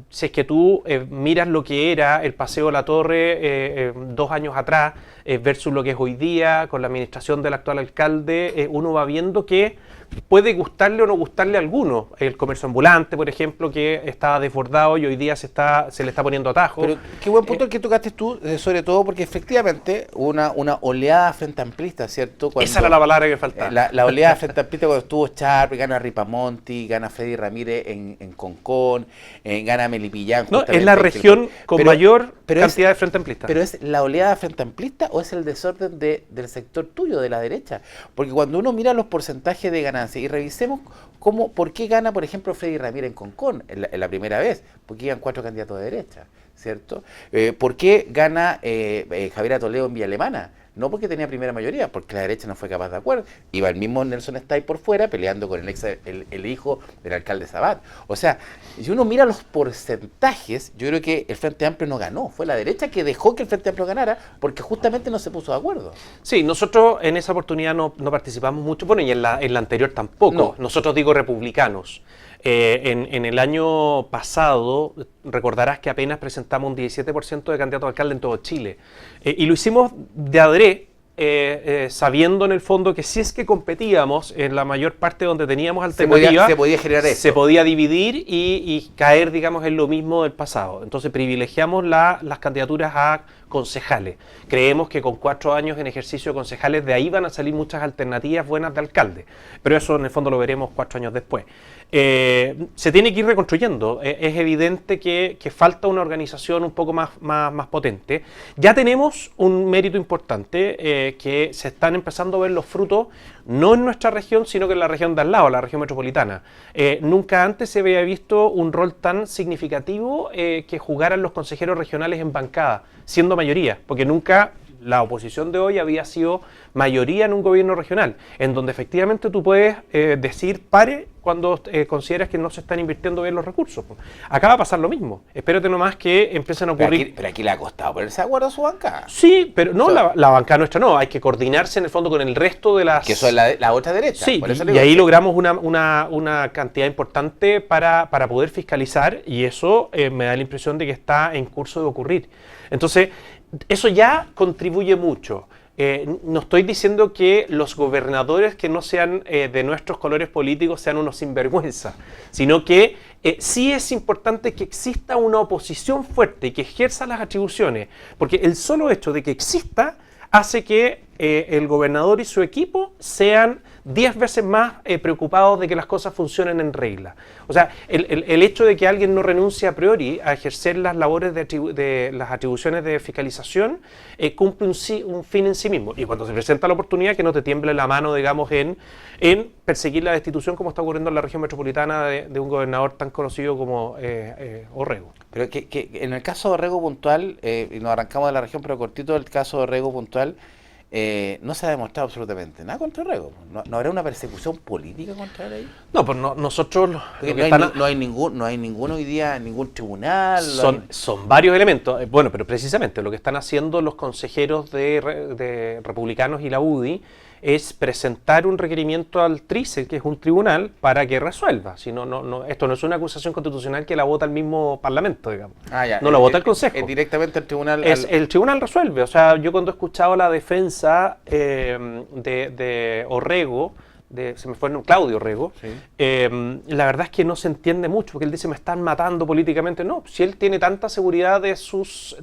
si es que tú miras lo que era el Paseo de la Torre 2 años atrás versus lo que es hoy día, con la administración del actual alcalde, uno va viendo que puede gustarle o no gustarle a alguno. El comercio ambulante, por ejemplo, que estaba desbordado y hoy día se le está poniendo atajo. Pero qué buen punto el que tocaste tú, sobre todo porque efectivamente hubo una oleada frente amplista, ¿cierto? Esa era la palabra que faltaba. La oleada frente amplista cuando estuvo Sharp, gana Ripamonti, gana Freddy Ramírez en Concón, gana Melipillán. No, es la región con mayor cantidad de frente amplista. ¿Pero es la oleada frente amplista o es el desorden del sector tuyo, de la derecha? Porque cuando uno mira los porcentajes de ganancia y revisemos por qué gana, por ejemplo, Freddy Ramírez en Concón en la primera vez, porque iban 4 candidatos de derecha, ¿cierto? ¿Por qué gana Javier Toledo en Villa Alemana? No porque tenía primera mayoría, porque la derecha no fue capaz de acuerdo. Iba el mismo Nelson Stay por fuera peleando con el hijo del alcalde Sabat. O sea, si uno mira los porcentajes, yo creo que el Frente Amplio no ganó. Fue la derecha que dejó que el Frente Amplio ganara porque justamente no se puso de acuerdo. Sí, nosotros en esa oportunidad no participamos mucho, bueno, y en la anterior tampoco. No. Nosotros digo republicanos. En el año pasado, recordarás que apenas presentamos un 17% de candidatos a alcalde en todo Chile. Y lo hicimos de adrede, sabiendo en el fondo que si es que competíamos en la mayor parte donde teníamos alternativas, se podía generar eso. Se podía dividir y caer, digamos, en lo mismo del pasado. Entonces privilegiamos las candidaturas a concejales. Creemos que con 4 años en ejercicio de concejales de ahí van a salir muchas alternativas buenas de alcalde. Pero eso en el fondo lo veremos 4 años después. Se tiene que ir reconstruyendo. Es evidente que falta una organización un poco más potente. Ya tenemos un mérito importante que se están empezando a ver los frutos, no en nuestra región, sino que en la región de al lado, la región metropolitana. Nunca antes se había visto un rol tan significativo que jugaran los consejeros regionales en bancada, siendo mayoría, porque nunca la oposición de hoy había sido mayoría en un gobierno regional, en donde efectivamente tú puedes decir pare cuando consideras que no se están invirtiendo bien los recursos. Acá va a pasar lo mismo. Espérate nomás que empiecen a ocurrir... Pero aquí le ha costado ponerse de acuerdo a su bancada. Sí, pero no, o sea, la bancada nuestra no. Hay que coordinarse en el fondo con el resto de las... Que son la otra derecha. Sí, por eso y ahí logramos una cantidad importante para poder fiscalizar y eso me da la impresión de que está en curso de ocurrir. Entonces, eso ya contribuye mucho. no estoy diciendo que los gobernadores que no sean de nuestros colores políticos sean unos sinvergüenza, sino que sí es importante que exista una oposición fuerte y que ejerza las atribuciones, porque el solo hecho de que exista hace que el gobernador y su equipo sean 10 veces más preocupados de que las cosas funcionen en regla. O sea, el hecho de que alguien no renuncie a priori a ejercer las labores de las atribuciones de fiscalización cumple un fin en sí mismo. Y cuando se presenta la oportunidad, que no te tiemble la mano, digamos, en perseguir la destitución, como está ocurriendo en la región metropolitana de un gobernador tan conocido como Orrego. Pero que en el caso de Orrego puntual, y nos arrancamos de la región, pero cortito el caso de Orrego puntual, no se ha demostrado absolutamente nada contra Orrego. ¿No habrá una persecución política contra él ahí? No, pues nosotros... No hay ninguno hoy día, ningún tribunal. Son varios elementos. Bueno, pero precisamente lo que están haciendo los consejeros de republicanos y la UDI es presentar un requerimiento al TRICE, que es un tribunal, para que resuelva. Si esto no es una acusación constitucional que la vota el mismo Parlamento, digamos. No la vota el Consejo. Directamente el tribunal... El tribunal resuelve. O sea, yo cuando he escuchado la defensa de Orrego, se me fue Claudio Orrego, sí. La verdad es que no se entiende mucho, porque él dice, me están matando políticamente. No, si él tiene tanta seguridad de sus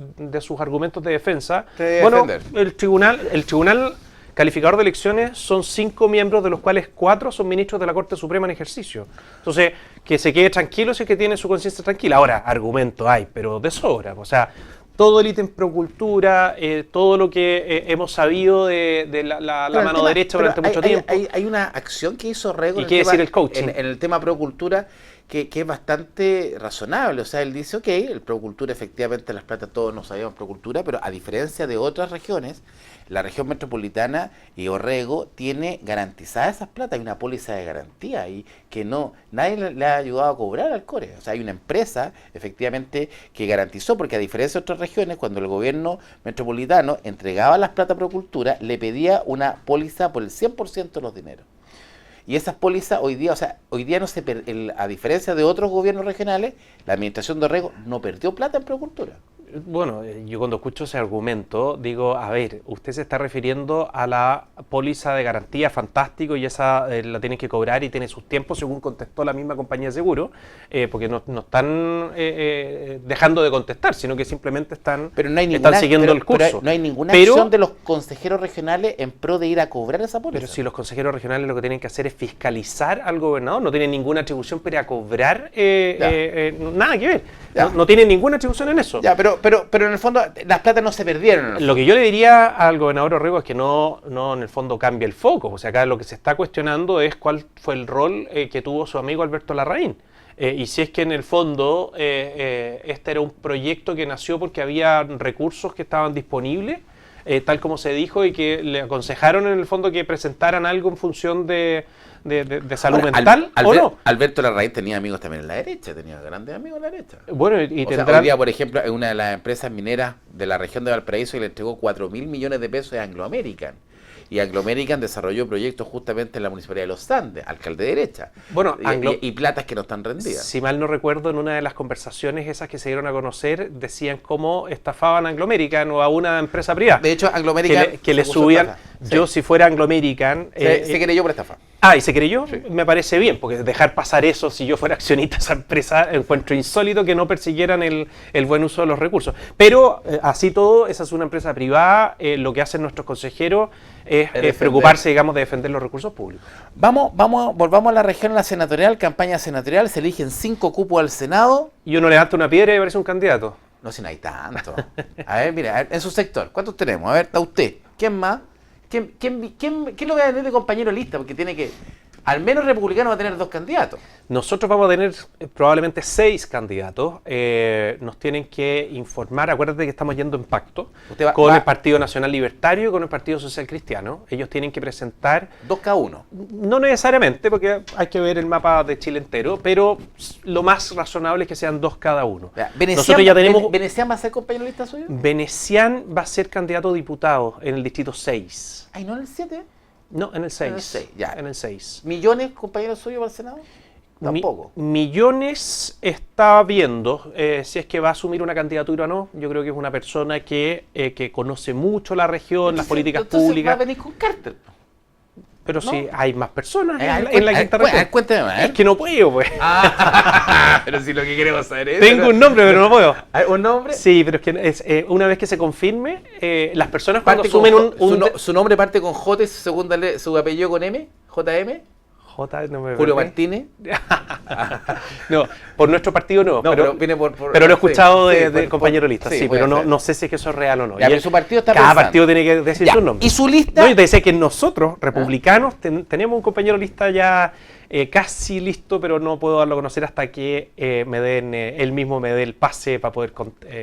argumentos de defensa, bueno, el tribunal calificador de elecciones son 5 miembros, de los cuales 4 son ministros de la Corte Suprema en ejercicio. Entonces, que se quede tranquilo si es que tiene su conciencia tranquila. Ahora, argumentos hay, pero de sobra. O sea, todo el ítem procultura, todo lo que hemos sabido de la mano derecha durante mucho tiempo. Hay una acción que hizo Orrego decir el coaching en el tema procultura que es bastante razonable. O sea, él dice, ok, el procultura, efectivamente las platas todos no sabíamos procultura, pero a diferencia de otras regiones, la región metropolitana y Orrego tiene garantizadas esas platas, hay una póliza de garantía y que nadie le ha ayudado a cobrar al CORE. O sea, hay una empresa efectivamente que garantizó, porque a diferencia de otras regiones, cuando el gobierno metropolitano entregaba las platas procultura, le pedía una póliza por el 100% de los dineros. Y esas pólizas hoy día no a diferencia de otros gobiernos regionales, la administración de Orrego no perdió plata en procultura. Bueno, yo cuando escucho ese argumento digo, a ver, usted se está refiriendo a la póliza de garantía, fantástico, y esa la tienen que cobrar y tiene sus tiempos, según contestó la misma compañía de seguro, porque no están dejando de contestar, sino que simplemente están siguiendo el curso. Pero no hay ninguna acción de los consejeros regionales en pro de ir a cobrar esa póliza. Pero si los consejeros regionales lo que tienen que hacer es fiscalizar al gobernador, no tienen ninguna atribución para cobrar, nada que ver, no tienen ninguna atribución en eso. Ya, pero en el fondo las platas no se perdieron. Lo que yo le diría al gobernador Orrego es que no en el fondo cambie el foco. O sea, acá lo que se está cuestionando es cuál fue el rol que tuvo su amigo Alberto Larraín. Y si es que en el fondo este era un proyecto que nació porque había recursos que estaban disponibles, tal como se dijo, y que le aconsejaron en el fondo que presentaran algo en función de salud mental, ¿o no? Alberto Larraín tenía amigos también en la derecha, tenía grandes amigos en la derecha. Bueno, o sea, hoy día, por ejemplo, en una de las empresas mineras de la región de Valparaíso, y le entregó 4.000 millones de pesos a Anglo American. Y Anglo American desarrolló proyectos justamente en la Municipalidad de Los Andes, alcalde de derecha. Bueno, y platas que no están rendidas. Si mal no recuerdo, en una de las conversaciones esas que se dieron a conocer, decían cómo estafaban a Anglo American o a una empresa privada. De hecho, Anglo American que le subían. Yo, si fuera Anglo American. Se creyó por estafa. ¿Y se creyó? Sí. Me parece bien, porque dejar pasar eso, si yo fuera accionista de esa empresa, encuentro insólito que no persiguieran el buen uso de los recursos. Pero, así todo, esa es una empresa privada, lo que hacen nuestros consejeros es preocuparse, digamos, de defender los recursos públicos. Volvamos a la región, la senatorial, campaña senatorial, se eligen 5 cupos al Senado. Y uno levanta una piedra y aparece un candidato. No, si no hay tanto. A ver, mira, en su sector, ¿cuántos tenemos? A ver, está usted. ¿Quién más? ¿Quién lo va a tener de compañero lista? Porque tiene que... Al menos republicano va a tener 2 candidatos. Nosotros vamos a tener probablemente 6 candidatos. Nos tienen que informar. Acuérdate que estamos yendo en pacto con el Partido Nacional Libertario y con el Partido Social Cristiano. Ellos tienen que presentar... 2 cada uno. No necesariamente, porque hay que ver el mapa de Chile entero, pero lo más razonable es que sean 2 cada uno. Nosotros ya tenemos... ¿Venecián va a ser compañero lista suyo? Venecián va a ser candidato a diputado en el distrito 6. ¿Ay, no en el 7? No, en el 6. En el 6, ya. En el 6. ¿Millones compañeros suyos para el Senado? tampoco. Millones está viendo si es que va a asumir una candidatura o no. Yo creo que es una persona que conoce mucho la región, las políticas Entonces públicas. va a venir con Carter. Pero ¿no? sí, hay más personas en la Cuéntame, quinta región. cuéntame más. Es que no puedo, pues. Pero si lo que queremos saber es... Tengo un nombre, pero no puedo. ¿Un nombre? Sí, pero es que una vez que se confirme, las personas cuando Parte con asumen su nombre parte con J y su apellido con M, JM, no me Julio perdí. Martínez. No, por nuestro partido no, No, pero viene por lo he escuchado sí, de compañero lista, sí, puede pero ser. no sé si es que eso es real o no. Ya, Y pero su partido está cada pensando. partido tiene que decir Ya, su nombre. ¿y su lista? No, yo te decía que nosotros, republicanos, tenemos un compañero lista ya casi listo, pero no puedo darlo a conocer hasta que él mismo me dé el pase para poder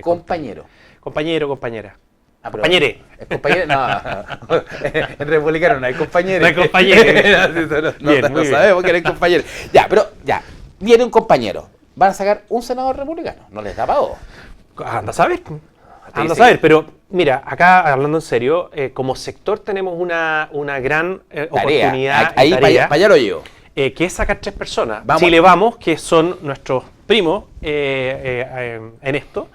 Compañero. Compañero, compañera. Ah, pero- Compañere. Compañero, no. En republicano no hay compañeros. No hay compañeros. no Bien, muy bien. sabemos que no hay compañeros. Ya, pero ya. Viene un compañero. Van a sacar un senador republicano. No les da para dos. Anda a saber. Anda a sí. saber, pero mira, acá hablando en serio, como sector tenemos una gran oportunidad Ahí y para tarea, allá lo llevo. que es sacar 3 personas. Vamos. Chile Vamos, que son nuestros primos en esto,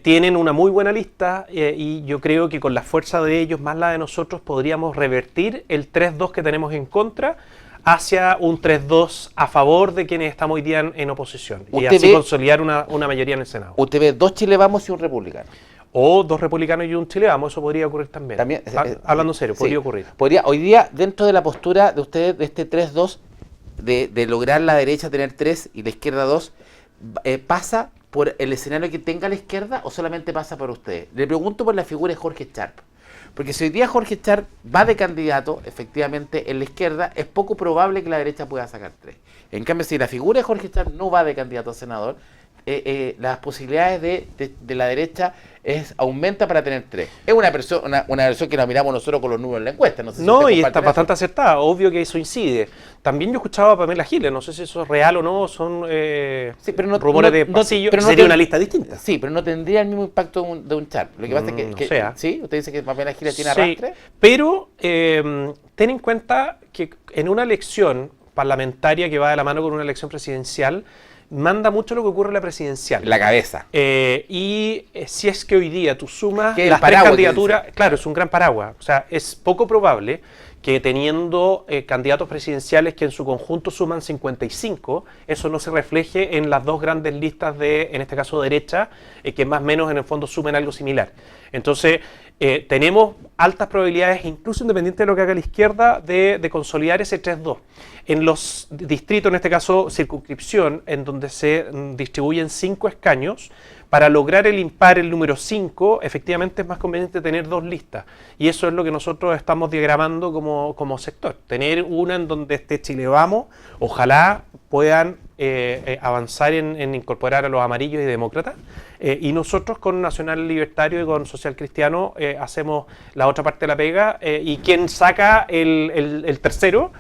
tienen una muy buena lista y yo creo que con la fuerza de ellos más la de nosotros podríamos revertir el 3-2 que tenemos en contra hacia un 3-2 a favor de quienes estamos hoy día en oposición y ¿Usted así ve- consolidar una mayoría en el Senado. Usted ve 2 Chile Vamos y un republicano. O 2 republicanos y un Chile Vamos, eso podría ocurrir también. Hablando en serio, sí. podría ocurrir. Hoy día, dentro de la postura de ustedes, de este 3-2, de lograr la derecha tener 3 y la izquierda 2, ¿pasa por el escenario que tenga la izquierda o solamente pasa por ustedes? Le pregunto por la figura de Jorge Sharp. Porque si hoy día Jorge Sharp va de candidato, efectivamente, en la izquierda, es poco probable que la derecha pueda sacar 3. En cambio, si la figura de Jorge Sharp no va de candidato a senador, las posibilidades de la derecha aumenta para tener 3. Es una versión que nos miramos nosotros con los números en la encuesta. No, sé si No, usted y está comparte bastante acertada, obvio que eso incide. También yo escuchaba a Pamela Giles, no sé si eso es real o no, son Sí, pero no- rumores no- de no- pasillo, pero no sería te- una lista distinta. Sí, pero no tendría el mismo impacto de un Sharp. Lo que pasa es No que sé. ¿sí? ¿Usted dice que Pamela Giles tiene Sí, arrastre? pero ten en cuenta que en una elección parlamentaria que va de la mano con una elección presidencial, manda mucho lo que ocurre en la presidencial. La cabeza. Si es que hoy día tú sumas Que el las 3 paraguas, candidaturas, claro, es un gran paraguas. O sea, es poco probable que teniendo candidatos presidenciales que en su conjunto suman 55, eso no se refleje en las 2 grandes listas de, en este caso, derecha, que más o menos en el fondo sumen algo similar. Entonces, tenemos altas probabilidades, incluso independiente de lo que haga la izquierda, de consolidar ese 3-2. En los distritos, en este caso circunscripción, en donde se distribuyen 5 escaños, para lograr el impar, el número 5, efectivamente es más conveniente tener 2 listas. Y eso es lo que nosotros estamos diagramando como sector. Tener una en donde esté Chile Vamos, ojalá puedan avanzar en incorporar a los amarillos y demócratas. Y nosotros con Nacional Libertario y con Social Cristiano hacemos la otra parte de la pega. Y quien saca el tercero,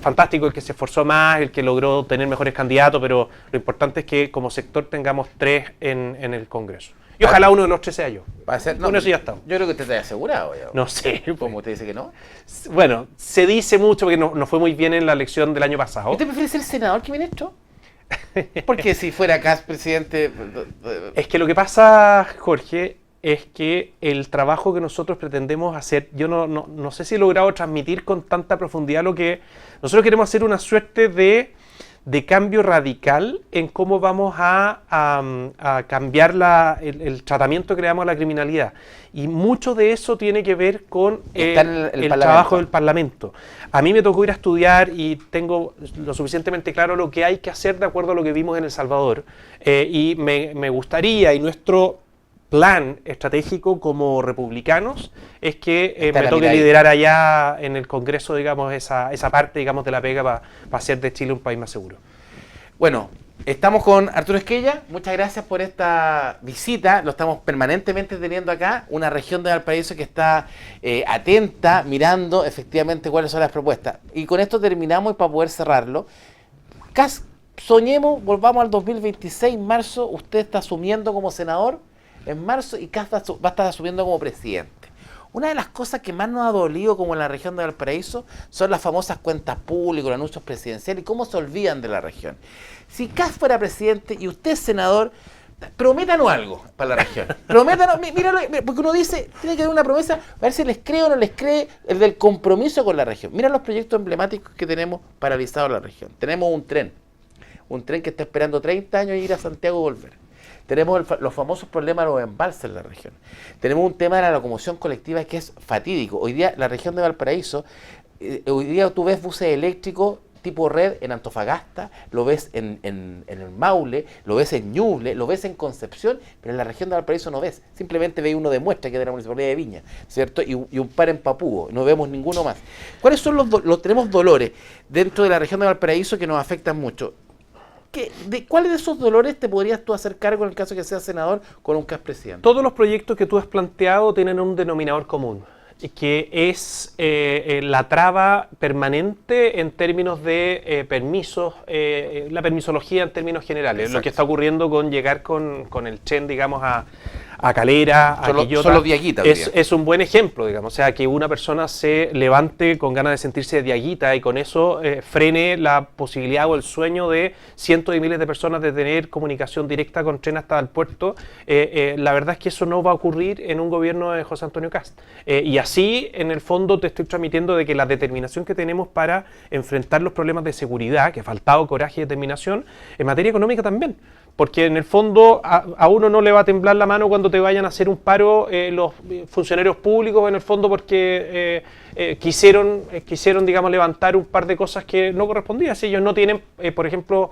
fantástico, el que se esforzó más, el que logró tener mejores candidatos, pero lo importante es que como sector tengamos 3 en el Congreso. Y ojalá uno de los 3 sea yo. Va a ser, Con eso ya estamos. Yo creo que usted está asegurado ya. No sé. Como usted dice que no. Bueno, se dice mucho porque no fue muy bien en la elección del año pasado. ¿Usted prefiere ser senador que ministro? Porque si fuera acá presidente... Es que lo que pasa, Jorge, es que el trabajo que nosotros pretendemos hacer, yo no sé si he logrado transmitir con tanta profundidad lo que... Nosotros queremos hacer una suerte de cambio radical en cómo vamos a cambiar el tratamiento que le damos a la criminalidad. Y mucho de eso tiene que ver con Está en el el Parlamento. trabajo del Parlamento. A mí me tocó ir a estudiar y tengo lo suficientemente claro lo que hay que hacer de acuerdo a lo que vimos en El Salvador. Y me gustaría, y nuestro plan estratégico como republicanos es que Está me la toque mirada ahí. liderar allá en el Congreso, digamos, esa parte, digamos, de la pega para hacer de Chile un país más seguro. Bueno, estamos con Arturo Esquella. Muchas gracias por esta visita. Lo estamos permanentemente teniendo acá. Una región de Valparaíso que está atenta, mirando efectivamente cuáles son las propuestas. Y con esto terminamos y para poder cerrarlo. Soñemos, volvamos al 2026, marzo. Usted está asumiendo como senador en marzo y Kast va a estar asumiendo como presidente. Una de las cosas que más nos ha dolido como en la región de Valparaíso son las famosas cuentas públicas, los anuncios presidenciales y cómo se olvidan de la región. Si Kast fuera presidente y usted es senador, prométanos algo para la región. Prométanos, míralo, porque uno dice, tiene que haber una promesa, a ver si les cree o no les cree el del compromiso con la región. Mira los proyectos emblemáticos que tenemos paralizados en la región. Tenemos un tren que está esperando 30 años ir a Santiago y volver. Tenemos los famosos problemas de los embalses en la región. Tenemos un tema de la locomoción colectiva que es fatídico. Hoy día la región de Valparaíso, hoy día tú ves buses eléctricos tipo red en Antofagasta, lo ves en el Maule, lo ves en Ñuble, lo ves en Concepción, pero en la región de Valparaíso no ves. Simplemente veis uno de Muestra, que es de la Municipalidad de Viña, ¿cierto? Y un par en Papúo, no vemos ninguno más. ¿Cuáles son tenemos dolores dentro de la región de Valparaíso que nos afectan mucho? ¿Cuáles de esos dolores te podrías tú hacer cargo en el caso de que seas senador con un Kast presidente? Todos los proyectos que tú has planteado tienen un denominador común, que es la traba permanente en términos de permisos, la permisología en términos generales. Exacto. Lo que está ocurriendo con llegar con el tren, digamos, a Calera, a Quillota, son los diaguitas, es un buen ejemplo, digamos. O sea, que una persona se levante con ganas de sentirse diaguita y con eso frene la posibilidad o el sueño de cientos y miles de personas de tener comunicación directa con tren hasta el puerto. La verdad es que eso no va a ocurrir en un gobierno de José Antonio Kast. Y así, en el fondo, te estoy transmitiendo de que la determinación que tenemos para enfrentar los problemas de seguridad, que ha faltado coraje y determinación, en materia económica también. Porque en el fondo a uno no le va a temblar la mano cuando te vayan a hacer un paro los funcionarios públicos, en el fondo porque quisieron, digamos, levantar un par de cosas que no correspondían. Si ellos no tienen, por ejemplo,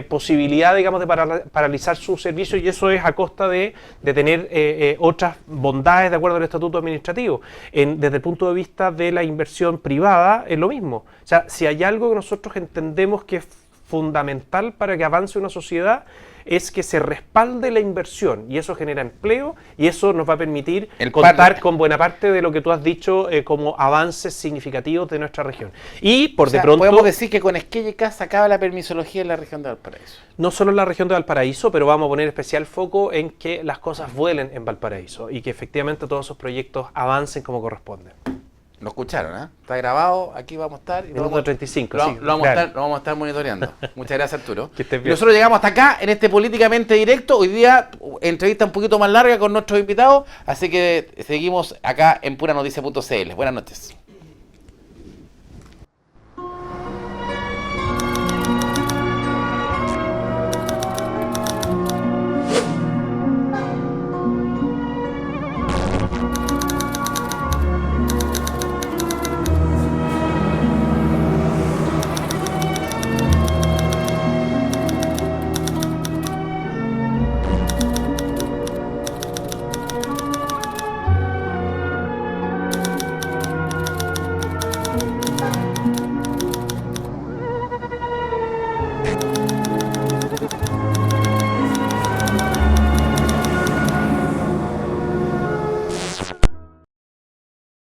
posibilidad, digamos, de paralizar su servicio, y eso es a costa de tener otras bondades de acuerdo al estatuto administrativo. Desde el punto de vista de la inversión privada es lo mismo. O sea, si hay algo que nosotros entendemos que es fundamental para que avance una sociedad, es que se respalde la inversión, y eso genera empleo, y eso nos va a permitir contar con buena parte de lo que tú has dicho como avances significativos de nuestra región. Y por de pronto podemos decir que con Esquella y Kast se acaba la permisología en la región de Valparaíso. No solo en la región de Valparaíso, pero vamos a poner especial foco en que las cosas vuelen en Valparaíso y que efectivamente todos esos proyectos avancen como corresponden. Lo escucharon, ¿eh? Está grabado, aquí vamos a estar. Minuto 35, lo sí, vamos claro. a estar monitoreando. Muchas gracias, Arturo. Que estés Y bien. nosotros llegamos hasta acá en este Políticamente Directo. Hoy día entrevista un poquito más larga con nuestros invitados, así que seguimos acá en puranoticia.cl. Buenas noches.